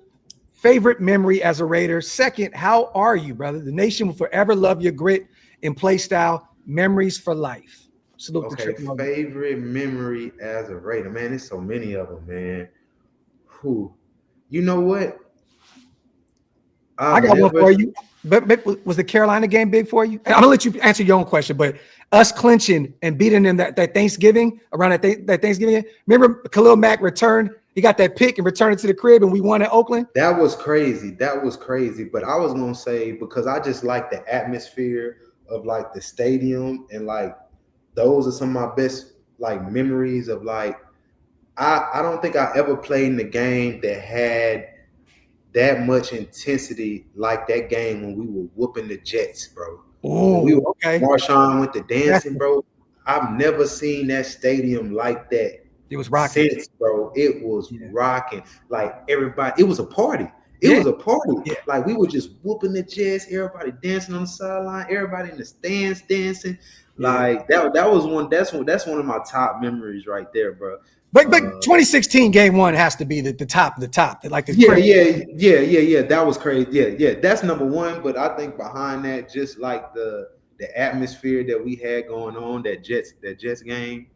favorite memory as a Raider. Second, how are you, brother? The nation will forever love your grit and play style. Memories for life. Salute the triple. Favorite memory as a Raider, man. There's so many of them, man. Who, you know what? I got one for you. But was the Carolina game big for you? I'm gonna let you answer your own question, but us clinching and beating them that Thanksgiving around that Thanksgiving. Remember Khalil Mack returned? He got that pick and returned it to the crib, and we won at Oakland. That was crazy. But I was gonna say, because I just like the atmosphere of like the stadium, and like those are some of my best like memories of like I don't think I ever played in a game that had that much intensity like that game when we were whooping the Jets, bro. Oh, okay. Marshawn went to dancing, bro. I've never seen that stadium like that. It was rocking, since, bro. It was rocking. Like everybody, it was a party. It was a party. Yeah. Like we were just whooping the Jets, everybody dancing on the sideline, everybody in the stands dancing. Like that was one. That's one of my top memories right there, bro. But 2016 game one has to be the top. Like the yeah. That was crazy. Yeah. That's number one. But I think behind that, just like the atmosphere that we had going on, that Jets game,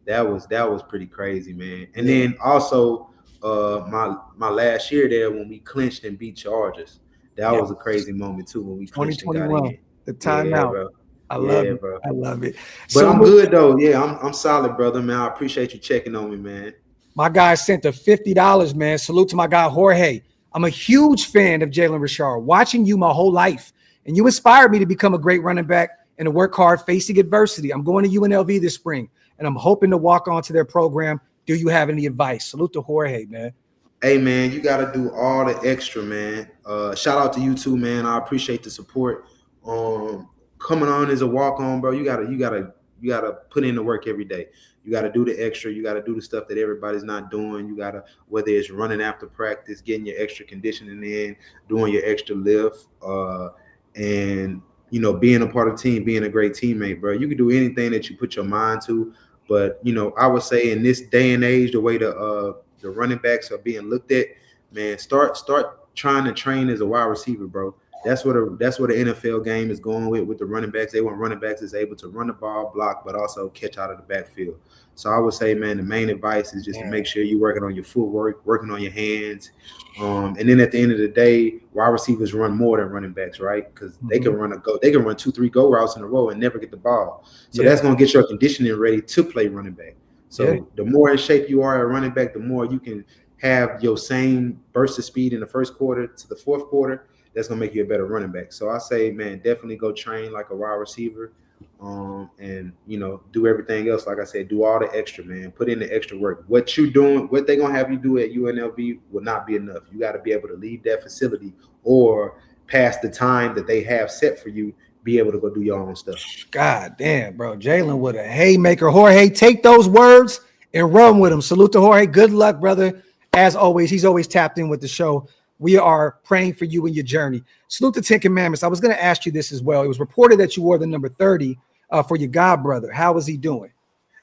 that was pretty crazy, man. And then also my last year there when we clinched and beat Chargers, that was a crazy moment too when we clinched and got in. The timeout. Bro. I love it, bro. I love it. But I'm good though. Yeah, I'm solid, brother, man. I appreciate you checking on me, man. My guy sent the $50, man. Salute to my guy Jorge. I'm a huge fan of Jalen Richard. Watching you my whole life, and you inspired me to become a great running back and to work hard facing adversity. I'm going to UNLV this spring, and I'm hoping to walk onto their program. Do you have any advice? Salute to Jorge, man. Hey, man, you got to do all the extra, man. Shout out to you too, man. I appreciate the support. Coming on as a walk-on, bro, you gotta put in the work every day. You gotta do the extra. You gotta do the stuff that everybody's not doing. You gotta, whether it's running after practice, getting your extra conditioning in, doing your extra lift, and being a part of the team, being a great teammate, bro. You can do anything that you put your mind to. But I would say in this day and age, the way the running backs are being looked at, man, start trying to train as a wide receiver, bro. That's what the NFL game is going with the running backs. They want running backs that's able to run the ball, block, but also catch out of the backfield. So I would say, man, the main advice is just to make sure you're working on your footwork, working on your hands. And then at the end of the day, wide receivers run more than running backs, right? Because they can run 2-3 go routes in a row and never get the ball. So that's going to get your conditioning ready to play running back. So the more in shape you are at running back, the more you can have your same burst of speed in the first quarter to the fourth quarter. That's going to make you a better running back. So I say, man, definitely go train like a wide receiver, and, do everything else. Like I said, do all the extra, man. Put in the extra work. What you're doing, what they're going to have you do at UNLV will not be enough. You got to be able to leave that facility or past the time that they have set for you, be able to go do your own stuff. God damn, bro. Jalen with a haymaker. Jorge, take those words and run with them. Salute to Jorge. Good luck, brother. As always, he's always tapped in with the show. We are praying for you in your journey. Salute the 10 Commandments. I was going to ask you this as well. It was reported that you wore the number 30 for your god brother. How is he doing?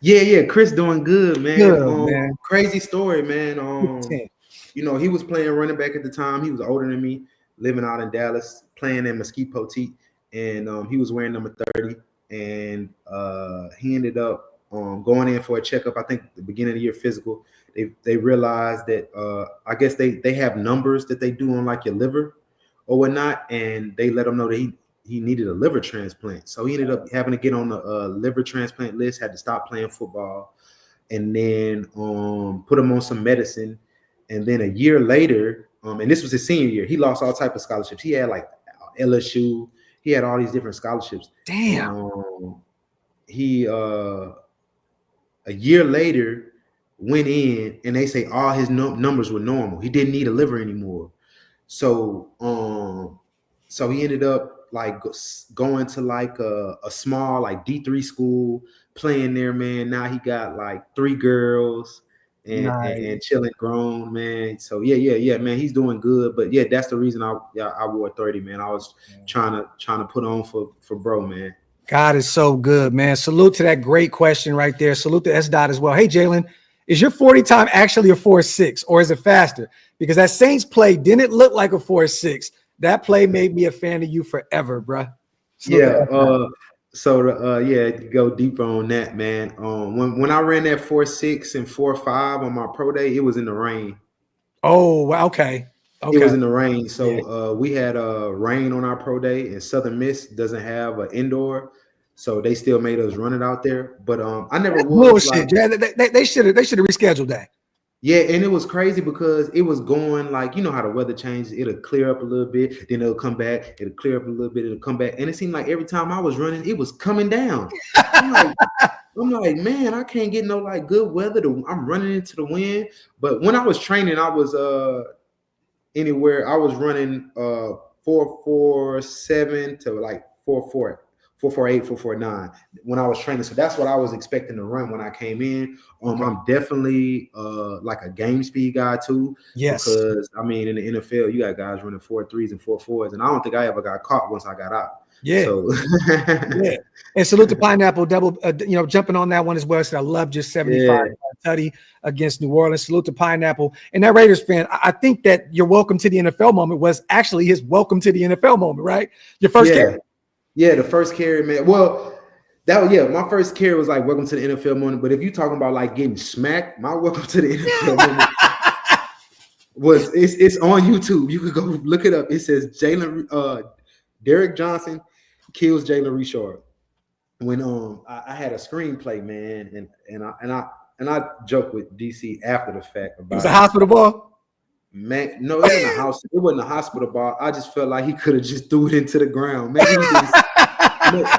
Yeah. Chris doing good, man. Good, man. Crazy story, man. He was playing running back at the time. He was older than me, living out in Dallas, playing in Mesquite Poteet, and he was wearing number 30. And he ended up going in for a checkup, I think the beginning of the year physical. They realized that I guess they have numbers that they do on like your liver or whatnot, and they let him know that he needed a liver transplant. So he ended up having to get on the liver transplant list, had to stop playing football, and then put him on some medicine. And then a year later, and this was his senior year, he lost all type of scholarships. He had like LSU, he had all these different scholarships. Damn. He a year later went in and they say all his numbers were normal. He didn't need a liver anymore. So he ended up like going to like a small like D3 school, playing there, man. Now he got like 3 girls and chilling grown, man. So yeah, man, he's doing good. But yeah, that's the reason I wore 30, man. I was trying to put on for bro, man. God is so good, man. Salute to that great question right there. Salute to S. Dot as well. Hey, Jalen, is your 40 time actually a 4.6 or is it faster? Because that Saints play didn't look like a 4.6. That play made me a fan of you forever, bro. Yeah. To go deeper on that, man. When I ran that 4.6 and 4.5 on my pro day, it was in the rain. Oh, okay. It was in the rain. So we had rain on our pro day, and Southern Miss doesn't have an indoor, so they still made us run it out there. But I never was bullshit. They should have rescheduled that. Yeah, and it was crazy because it was going like, you know how the weather changes, it'll clear up a little bit, then it'll come back, it'll clear up a little bit, it'll come back. And it seemed like every time I was running, it was coming down. I'm like, man, I can't get no like good weather. I'm running into the wind. But when I was training, I was anywhere. I was running 4.47 to like 4.4. 4.48, 4.49 when I was training. So that's what I was expecting to run when I came in. I'm definitely like a game speed guy too. Yes. Because I mean, in the NFL, you got guys running 4.3s and 4.4s, and I don't think I ever got caught once I got out. Yeah. So yeah. And salute to Pineapple double, jumping on that one as well. So I love just 75 tutty against New Orleans. Salute to Pineapple. And that Raiders fan, I think that your welcome to the NFL moment was actually his welcome to the NFL moment, right? Your first carry. Yeah, the first carry, man. Well, my first carry was like welcome to the NFL moment. But if you're talking about like getting smacked, my welcome to the NFL moment it's on YouTube. You could go look it up. It says Derek Johnson kills Jalen Richard. When I had a screenplay, man, and I joked with DC after the fact about it was a hospital ball. Man, no, it wasn't a house. It wasn't a hospital ball. I just felt like he could have just threw it into the ground.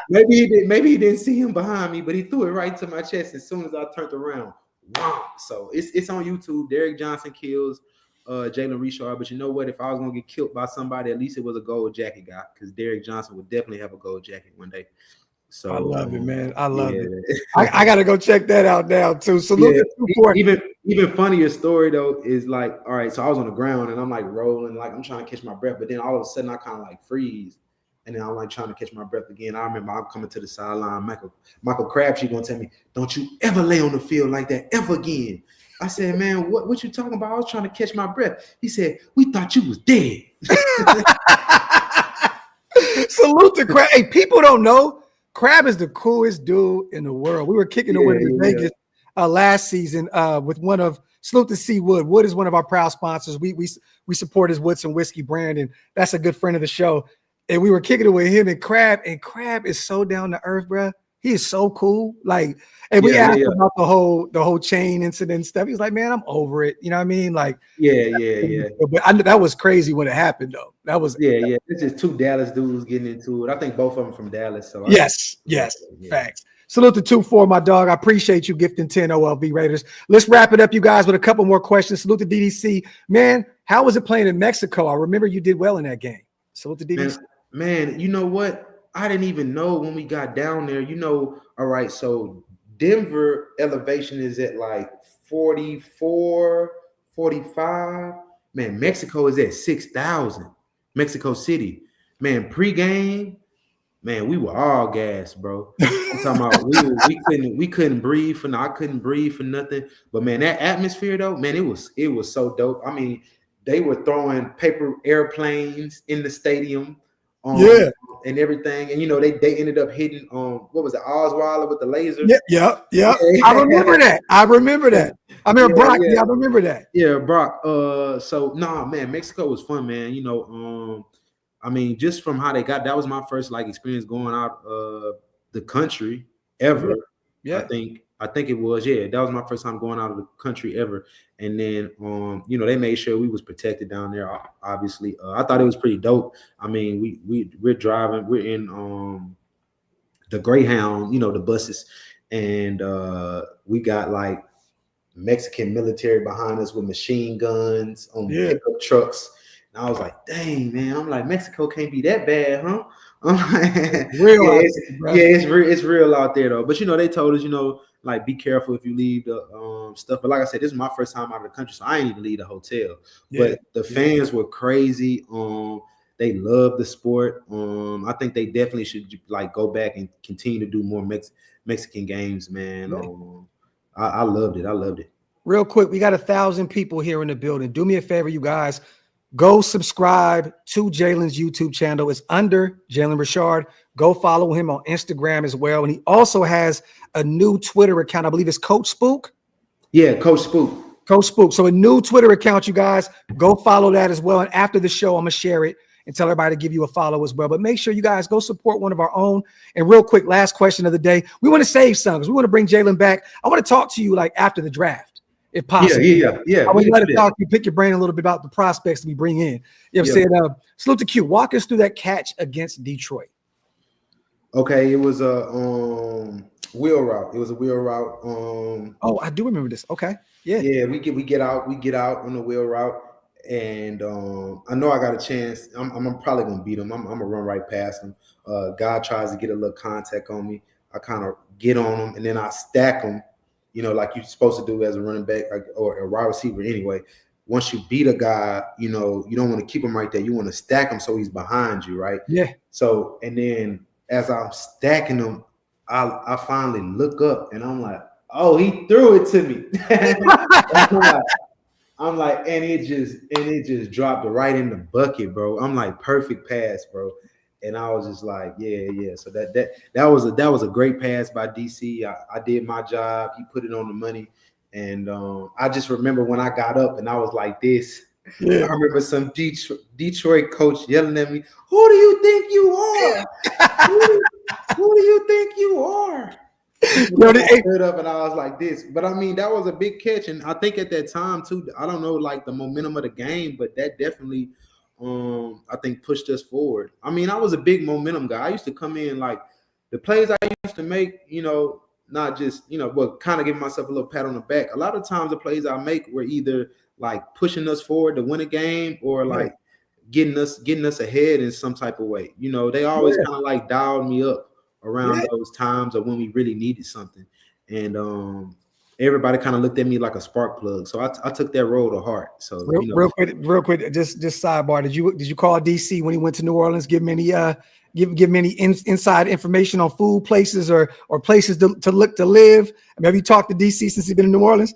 Maybe he didn't see him behind me, but he threw it right to my chest as soon as I turned around. Wow! So it's on YouTube. Derek Johnson kills Jalen Richard. But you know what? If I was gonna get killed by somebody, at least it was a gold jacket guy, because Derek Johnson would definitely have a gold jacket one day. So I love it, man. I love it. I gotta go check that out now too. Salute even funnier story though is like, all right, so I was on the ground and I'm like rolling, like I'm trying to catch my breath, but then all of a sudden I kind of like freeze, and then I'm like trying to catch my breath again. I remember I'm coming to the sideline. Michael Crabtree gonna tell me, "Don't you ever lay on the field like that ever again." I said, "Man, what you talking about? I was trying to catch my breath." He said, "We thought you was dead." Salute to Crab. Hey, people don't know. Crab is the coolest dude in the world. We were kicking it in Vegas last season with one of salute to C Wood. Wood is one of our proud sponsors. We support his Woodson whiskey brand, and that's a good friend of the show. And we were kicking it with him and Crab is so down to earth, bro. He is so cool. Like, and we asked him about the whole chain incident and stuff. He was like, "Man, I'm over it." You know what I mean? Like, yeah. But I know that was crazy when it happened, though. That was It's just two Dallas dudes getting into it. I think both of them from Dallas. So yes, facts. Salute to 2-4, my dog. I appreciate you gifting 10 OLV Raiders. Let's wrap it up, you guys, with a couple more questions. Salute to DDC. Man, how was it playing in Mexico? I remember you did well in that game. Salute to DDC. Man, you know what? I didn't even know when we got down there. All right, so Denver elevation is at like 44, 45. Man, Mexico is at 6,000. Mexico City. Man, pregame, man, we were all gassed, bro. I'm talking about we couldn't breathe for I couldn't breathe for nothing. But man, that atmosphere though, man, it was so dope. I mean, they were throwing paper airplanes in the stadium. And everything, and they ended up hitting what was it, Osweiler with the laser? Yeah. I remember that. I remember Brock. Yeah, I remember that. Yeah, Brock. So man, Mexico was fun, man. I mean, just from how they got, that was my first like experience going out the country ever. Yeah. I think it was. Yeah, that was my first time going out of the country ever. And then, they made sure we was protected down there. Obviously, I thought it was pretty dope. I mean, we're driving. We're in the Greyhound, the buses, and we got like Mexican military behind us with machine guns on pickup trucks. And I was like, dang, man. I'm like, Mexico can't be that bad, huh? It's real out there though. But they told us, like, be careful if you leave the stuff. But like I said, this is my first time out of the country, so I ain't even leave the hotel. But the fans were crazy. They love the sport. I think they definitely should like go back and continue to do more Mexican games, man. I loved it. real quick, we got 1,000 people here in the building. Do me a favor, you guys. Go subscribe to Jalen's YouTube channel. It's under Jalen Richard. Go follow him on Instagram as well. And he also has a new Twitter account. I believe it's Coach Spook. Yeah, Coach Spook. Coach Spook. So a new Twitter account, you guys. Go follow that as well. And after the show, I'm going to share it and tell everybody to give you a follow as well. But make sure you guys go support one of our own. And real quick, last question of the day. We want to save some because we want to bring Jalen back. I want to talk to you like after the draft. If possible. Yeah. I would let it talk. You pick your brain a little bit about the prospects we bring in. You know what I'm saying? Salute to Q. Walk us through that catch against Detroit. Okay, it was a wheel route. It was a wheel route. Oh, I do remember this. Okay. Yeah. Yeah, we get out on the wheel route. And I know I got a chance. I'm probably gonna beat him. I'm gonna run right past him. God tries to get a little contact on me. I kind of get on him and then I stack him. You know, like you're supposed to do as a running back or a wide receiver anyway. Once you beat a guy, you know, you don't want to keep him right there. You want to stack him so he's behind you, right? Yeah. So, and then as I'm stacking him, I finally look up and I'm like, oh, he threw it to me. I'm like, and it just dropped right in the bucket, bro. I'm like, perfect pass, bro. And I was just like, yeah. So that was a great pass by DC. I did my job. He put it on the money. And I just remember when I got up and I was like this. Yeah. I remember some Detroit coach yelling at me, who do you think you are? who do you think you are? I stood up and I was like this. But I mean, that was a big catch. And I think at that time too, I don't know like the momentum of the game, but that definitely I think pushed us forward. I mean, I was a big momentum guy. I used to come in like the plays I used to make, you know, not just, you know, but kind of giving myself a little pat on the back. A lot of times the plays I make were either like pushing us forward to win a game or like getting us ahead in some type of way. You know, they always kind of like dialed me up around those times of when we really needed something. And everybody kind of looked at me like a spark plug. So I took that role to heart. So real quick, just sidebar. Did you call DC when he went to New Orleans? Give him any give him any inside information on food places or places to look to live? I mean, have you talked to DC since he's been in New Orleans?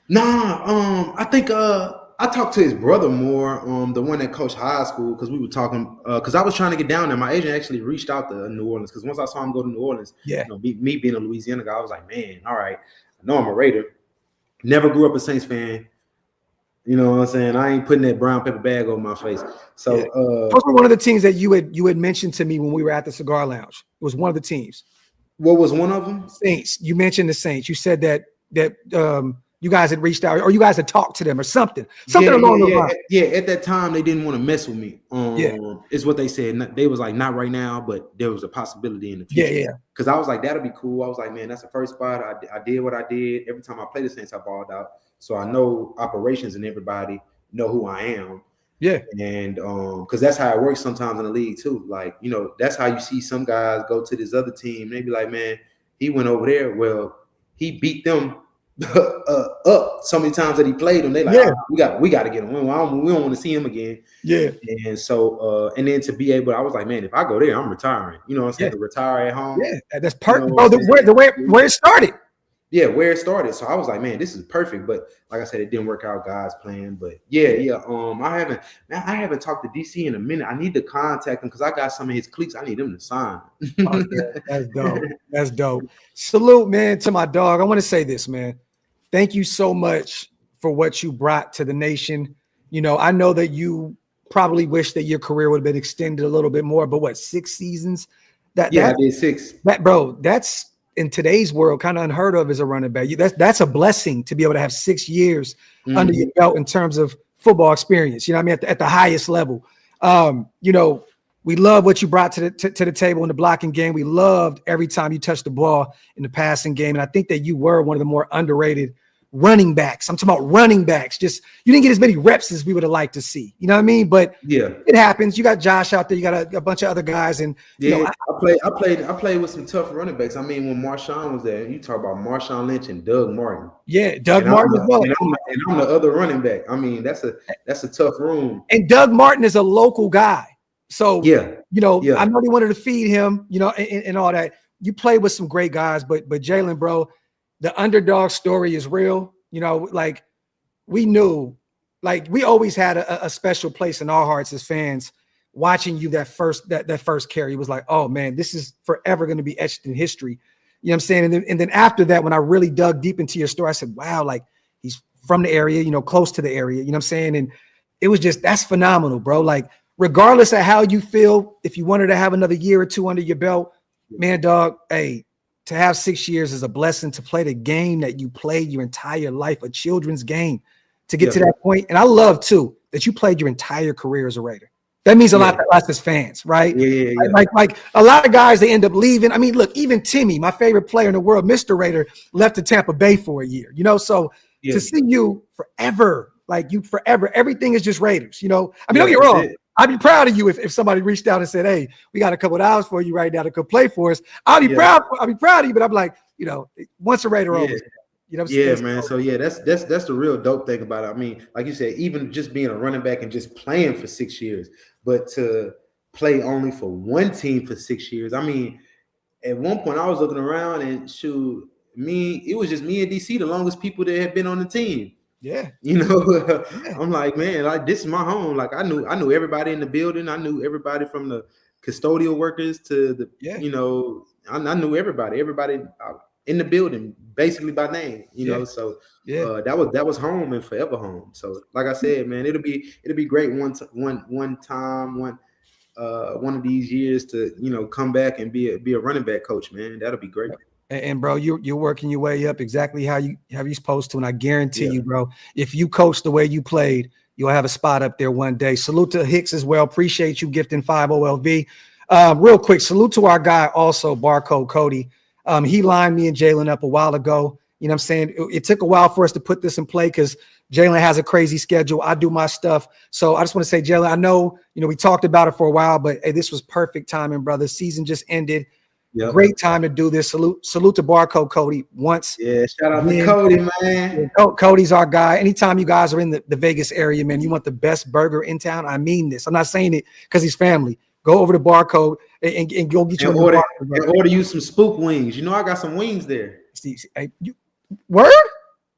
Nah, I think I talked to his brother more, the one that coached high school, because we were talking, because I was trying to get down there. My agent actually reached out to New Orleans, because once I saw him go to New Orleans, you know, me being a Louisiana guy, I was like, man, all right, I know I'm a Raider. Never grew up a Saints fan. You know what I'm saying? I ain't putting that brown paper bag over my face. So those were one of the teams that you had mentioned to me when we were at the cigar lounge. It was one of the teams. What was one of them? Saints. You mentioned the Saints. You said that you guys had reached out or you guys had talked to them or something along the line. Yeah, at that time they didn't want to mess with me. Is what they said. They was like, not right now, but there was a possibility in the future. Yeah. Because I was like, that'll be cool. I was like, man, that's the first spot. I did what I did. Every time I play the Saints, I balled out. So I know operations and everybody know who I am. Yeah. And because that's how it works sometimes in the league too. Like, you know, that's how you see some guys go to this other team. They be like, man, he went over there. Well, he beat them up so many times that he played them. They like, we got to get him. We don't want to see him again. Yeah. And so and then to be able, I was like, man, if I go there, I'm retiring. You know what I'm saying? To retire at home. Yeah, that's perfect. You know, where it started. Yeah, where it started. So I was like, man, this is perfect. But like I said, it didn't work out God's plan. But I haven't talked to DC in a minute. I need to contact him because I got some of his cleats. I need him to sign. That's dope. That's dope. Salute, man, to my dog. I want to say this, man. Thank you so much for what you brought to the nation. You know, I know that you probably wish that your career would have been extended a little bit more, but what, 6 seasons? I did 6. That's in today's world kind of unheard of as a running back. That's a blessing to be able to have 6 years under your belt in terms of football experience. You know what I mean? At the highest level. You know, we love what you brought to the table in the blocking game. We loved every time you touched the ball in the passing game. And I think that you were one of the more underrated running backs. I'm talking about running backs. Just you didn't get as many reps as we would have liked to see. You know what I mean? But it happens. You got Josh out there. You got a bunch of other guys. And you know, I played with some tough running backs. I mean, when Marshawn was there, you talk about Marshawn Lynch and Doug Martin. Yeah, Doug Martin as well. And I'm the other running back. I mean, that's a tough room. And Doug Martin is a local guy. So you know, I know they wanted to feed him, you know, and all that. You played with some great guys, but Jalen, bro, the underdog story is real. you know, like we knew, like we always had a special place in our hearts as fans. Watching you that first carry was like, oh man, this is forever going to be etched in history. You know what I'm saying? And then after that, when I really dug deep into your story, I said, wow, like he's from the area, you know, close to the area, you know what I'm saying? And it was just, that's phenomenal, bro. Like, regardless of how you feel, if you wanted to have another year or two under your belt, man, dog, hey, to have 6 years is a blessing. To play the game that you played your entire life, a children's game, to get to that point. And I love too that you played your entire career as a Raider. That means a lot to us as fans, right? Yeah. Like a lot of guys, they end up leaving. I mean, look, even Timmy, my favorite player in the world, Mr. Raider, left to Tampa Bay for a year, you know? So to see you forever, like you forever, everything is just Raiders, you know? I mean, don't get me wrong. I'd be proud of you if somebody reached out and said, hey, we got a couple of hours for you right now to come play for us. I'll be proud of you, but I'm like, you know, once a Raider over. You know what I'm saying? Man. So that's the real dope thing about it. I mean, like you said, even just being a running back and just playing for 6 years, but to play only for one team for 6 years. I mean, at one point I was looking around and it was just me and DC, the longest people that had been on the team. Yeah. You know, I'm like, man, like this is my home. Like I knew everybody in the building. I knew everybody from the custodial workers to the, you know, I knew everybody in the building, basically by name, you know. So that was home and forever home. So like I said, man, it'll be great one of these years to, you know, come back and be a running back coach, man. That'll be great. And bro, you're working your way up exactly how you supposed to. And I guarantee you, bro, if you coach the way you played, you'll have a spot up there one day. Salute to Hicks as well. Appreciate you gifting 5 OLV. Real quick, salute to our guy also, Barcode Cody. He lined me and Jalen up a while ago. You know what I'm saying? It took a while for us to put this in play because Jalen has a crazy schedule. I do my stuff. So I just want to say, Jalen, I know, you know, we talked about it for a while, but hey, this was perfect timing, brother. Season just ended. Yep. Great time to do this. Salute to Barcode Cody once. Yeah, shout out to Cody, man. Cody's our guy. Anytime you guys are in the Vegas area, man, you want the best burger in town. I mean this. I'm not saying it because he's family. Go over to Barcode and go get you order you some spook wings. You know, I got some wings there. Word?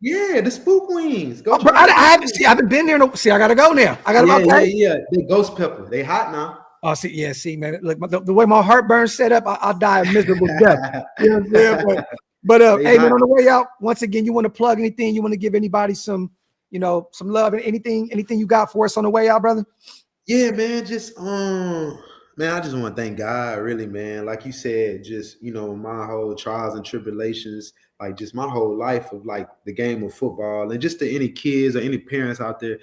Yeah, the spook wings. Go I haven't been there. I gotta go now. I got They ghost pepper. They hot now. Oh, see, man. Look, the way my heartburn's set up, I'll die a miserable death. You know what I'm saying? But hey, man, on the way out, once again, you want to plug anything? You want to give anybody some, you know, some love and anything you got for us on the way out, brother? Yeah, man. Just man, I just want to thank God, really, man. Like you said, just, you know, my whole trials and tribulations, like just my whole life of like the game of football, and just to any kids or any parents out there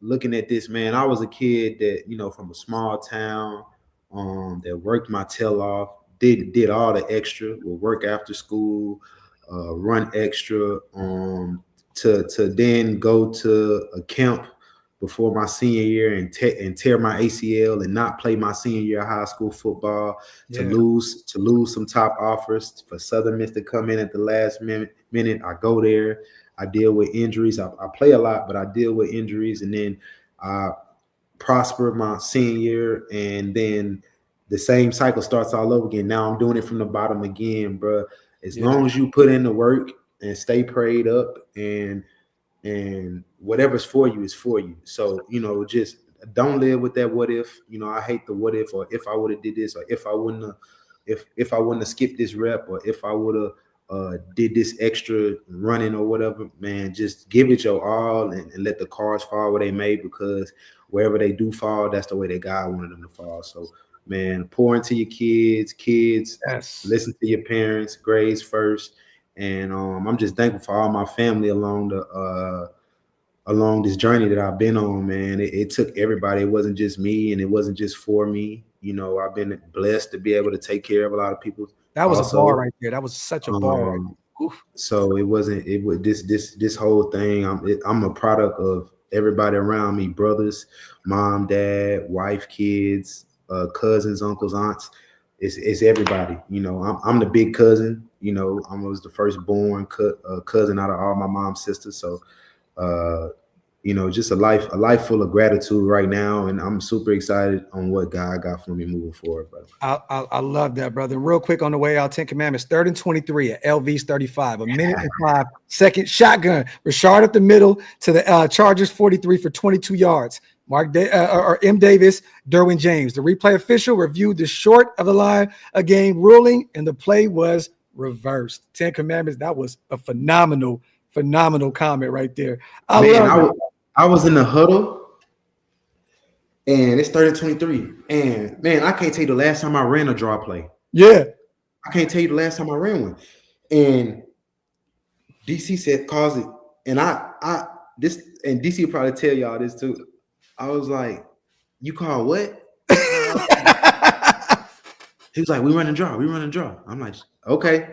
looking at this, man. I was a kid that, you know, from a small town, that worked my tail off, did all the extra, would work after school, run extra, to then go to a camp before my senior year and tear my ACL and not play my senior year of high school football, to lose some top offers for Southern Miss to come in at the last minute. I go there. I deal with injuries. I play a lot, but I deal with injuries, and then I prosper my senior year, and then the same cycle starts all over again. Now I'm doing it from the bottom again, bro. As long as you put in the work and stay prayed up, and whatever's for you is for you. So, you know, just don't live with that what if. You know, I hate the what if, or if I would have did this, or if I wouldn't have skipped this rep, or if I would have did this extra running or whatever. Man, just give it your all and let the cards fall where they may, because wherever they do fall, that's the way that God wanted them to fall. So, man, pour into your kids, listen to your parents, grades first. And I'm just thankful for all my family along this journey that I've been on, man. It took everybody. It wasn't just me, and it wasn't just for me. You know, I've been blessed to be able to take care of a lot of people. That was also a bar right there. That was such a bar. So this whole thing. I'm a product of everybody around me: brothers, mom, dad, wife, kids, cousins, uncles, aunts. It's everybody. You know, I'm the big cousin. You know, I was the firstborn cousin out of all my mom's sisters. So just a life full of gratitude right now, and I'm super excited on what God got for me moving forward, brother. I love that, brother. And real quick on the way out, 10 Commandments, 3rd and 23 at LV's 35, 1:05, second shotgun. Rashard up the middle to the Chargers 43 for 22 yards. M. Davis, Derwin James. The replay official reviewed the short of the line a game ruling, and the play was reversed. 10 Commandments, that was a phenomenal comment right there. I was in the huddle, and it's 3rd and 23. And man, I can't tell you the last time I ran a draw play. Yeah, I can't tell you the last time I ran one. And DC said, "Cause it." And and DC will probably tell y'all this too. I was like, "You call what?" He was like, "We run and draw. I'm like, "Okay."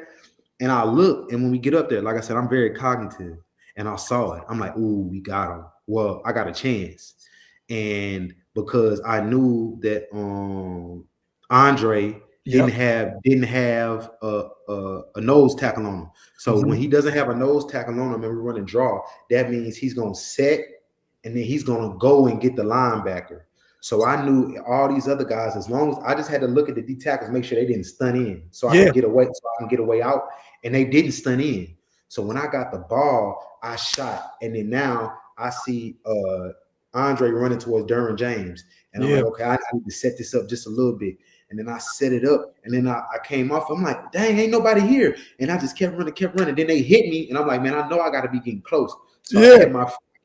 And I look, and when we get up there, like I said, I'm very cognitive, and I saw it. I'm like, "Ooh, we got him. Well, I got a chance." And because I knew that Andre didn't have a nose tackle on him. So when he doesn't have a nose tackle on him and we're running draw, that means he's gonna set and then he's gonna go and get the linebacker. So I knew all these other guys, as long as I just had to look at the D tackles, make sure they didn't stun in, so I could get away, out, and they didn't stun in. So when I got the ball, I shot, and then now I see Andre running towards Derwin James, and I'm like, okay, I need to set this up just a little bit, and then I set it up, and then I came off. I'm like, dang, ain't nobody here, and I just kept running. Then they hit me, and I'm like, man, I know I got to be getting close. So I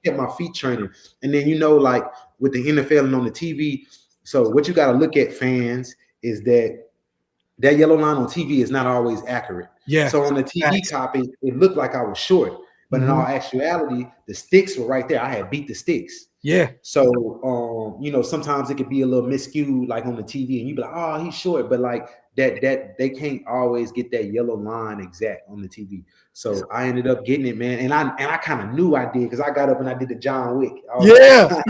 kept my feet training, and then like with the NFL and on the TV. So what you got to look at, fans, is that yellow line on TV is not always accurate. Yeah. So on the TV copy, it looked like I was short, but in all actuality, the sticks were right there. I had beat the sticks. Yeah. So sometimes it could be a little miscued, like on the TV, and you be like, oh, he's short, but like that they can't always get that yellow line exact on the TV. So I ended up getting it, man, and I kind of knew I did because I got up and I did the John Wick. Yeah.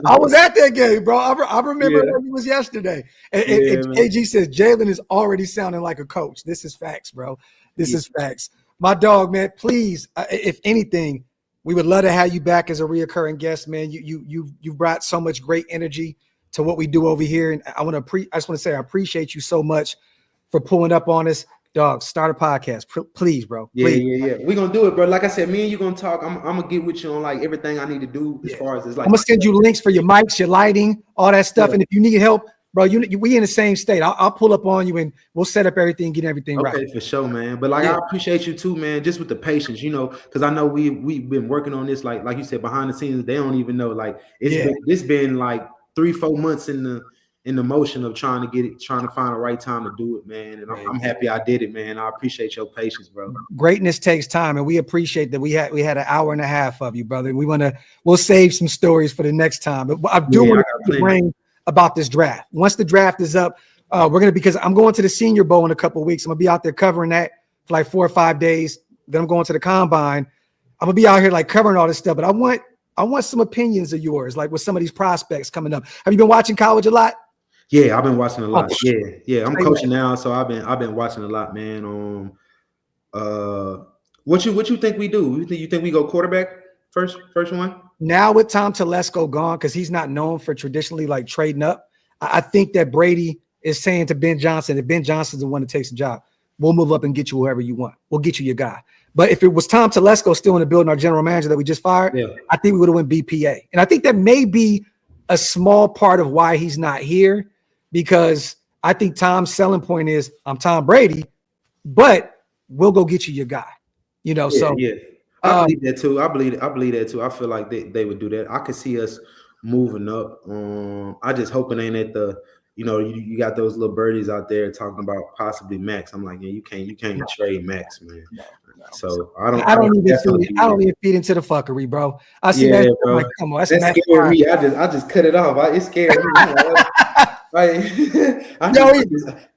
I was at that game, bro. I remember it was yesterday. And KG says Jalen is already sounding like a coach. This is facts, bro. This is facts. My dog, man. Please, if anything, we would love to have you back as a reoccurring guest, man. You brought so much great energy to what we do over here, and I just want to say I appreciate you so much for pulling up on us. Dog, start a podcast, please, bro. Please. Yeah. We're gonna do it, bro. Like I said, me and you gonna talk. I'm gonna get with you on like everything I need to do as far as it's like. I'm gonna send you links for your mics, your lighting, all that stuff. And if you need help, bro, we in the same state. I'll pull up on you and we'll set up everything, get everything right. Okay, for sure, man. But like I appreciate you too, man, just with the patience, because I know we've been working on this, like you said, behind the scenes. They don't even know. Like it's been like 3-4 months in the motion of trying to find the right time to do it, man. And I'm happy I did it, man. I appreciate your patience, bro. Greatness takes time, and we appreciate that we had an hour and a half of you, brother. We'll save some stories for the next time. But I do want to bring about this draft. Once the draft is up, because I'm going to the Senior Bowl in a couple of weeks. I'm gonna be out there covering that for like 4 or 5 days. Then I'm going to the Combine. I'm gonna be out here like covering all this stuff. But I want some opinions of yours, like with some of these prospects coming up. Have you been watching college a lot? Yeah, I've been watching a lot. Yeah. I'm coaching now, so I've been watching a lot, man. What you think we do? You think we go quarterback first one? Now with Tom Telesco gone, because he's not known for traditionally like trading up, I think that Brady is saying to Ben Johnson, if Ben Johnson's the one that takes the job, we'll move up and get you whoever you want. We'll get you your guy. But if it was Tom Telesco still in the building, our general manager that we just fired, I think we would have went BPA. And I think that may be a small part of why he's not here, because I think Tom's selling point is I'm Tom Brady, but we'll go get you your guy. I believe that too. I believe that too. I feel like they would do that. I could see us moving up. I just hope it ain't at the, you got those little birdies out there talking about possibly Maxx. I'm like, you can't trade Maxx, man. No. So I don't even feed into the fuckery, bro. I see that. Bro. Like, come on, that scared me. I just cut it off. It scared me.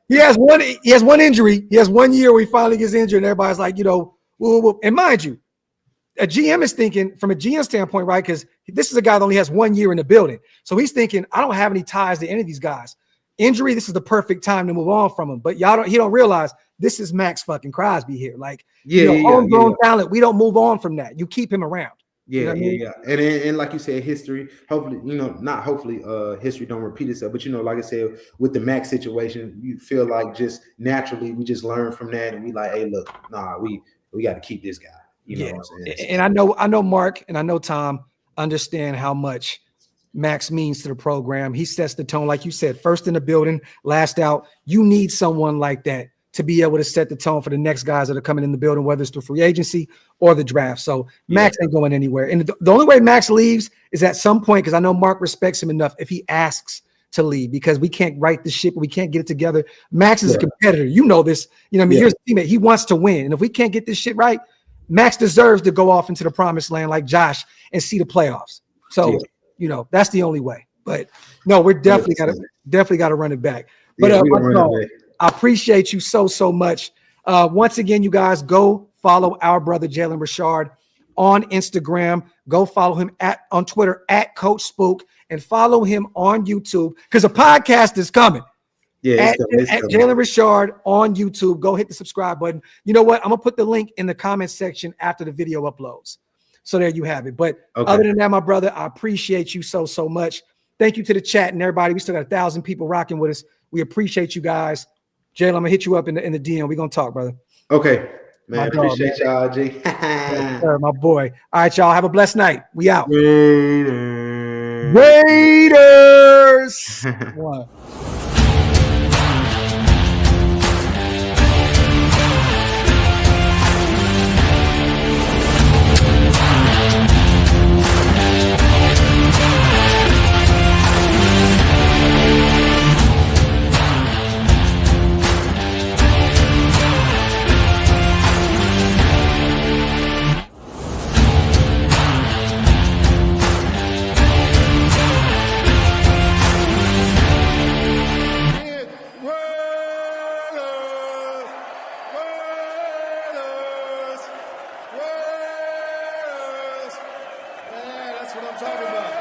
He has one injury. He has 1 year where he finally gets injured, and everybody's like, and mind you, a GM is thinking from a GM standpoint, right? Because this is a guy that only has 1 year in the building. So he's thinking, I don't have any ties to any of these guys. Injury, this is the perfect time to move on from him. But he don't realize this is Maxx fucking Crosby here. Like, homegrown talent, we don't move on from that. You keep him around. Yeah, You know what I mean? And like you said, history. Hopefully, not hopefully, history don't repeat itself. But like I said, with the Max situation, you feel like just naturally we just learn from that, and we like, hey, look, nah, we got to keep this guy. You know what I'm saying? And I know Mark and I know Tom understand how much Max means to the program. He sets the tone, like you said, first in the building, last out. You need someone like that to be able to set the tone for the next guys that are coming in the building, whether it's the free agency or the draft. So Max ain't going anywhere. And the only way Max leaves is at some point, because I know Mark respects him enough, if he asks to leave, because we can't right the ship, we can't get it together. Max is a competitor. You know this. You know what I mean? Here's a teammate. He wants to win. And if we can't get this shit right, Max deserves to go off into the promised land like Josh and see the playoffs. So, that's the only way. But no, we're definitely got to run it back. But I appreciate you so much. Once again, you guys, go follow our brother Jalen Richard on Instagram. Go follow him on Twitter at Coach Spook, and follow him on YouTube because a podcast is coming. At Jalen Richard on YouTube. Go hit the subscribe button. You know what? I'm gonna put the link in the comment section after the video uploads. So there you have it. But other than that, my brother, I appreciate you so much. Thank you to the chat and everybody. We still got 1,000 people rocking with us. We appreciate you guys. Jalen, I'm gonna hit you up in the DM. We're gonna talk, brother. Okay, man. Appreciate y'all, G. Yes, sir, my boy. All right, y'all. Have a blessed night. We out. Raiders.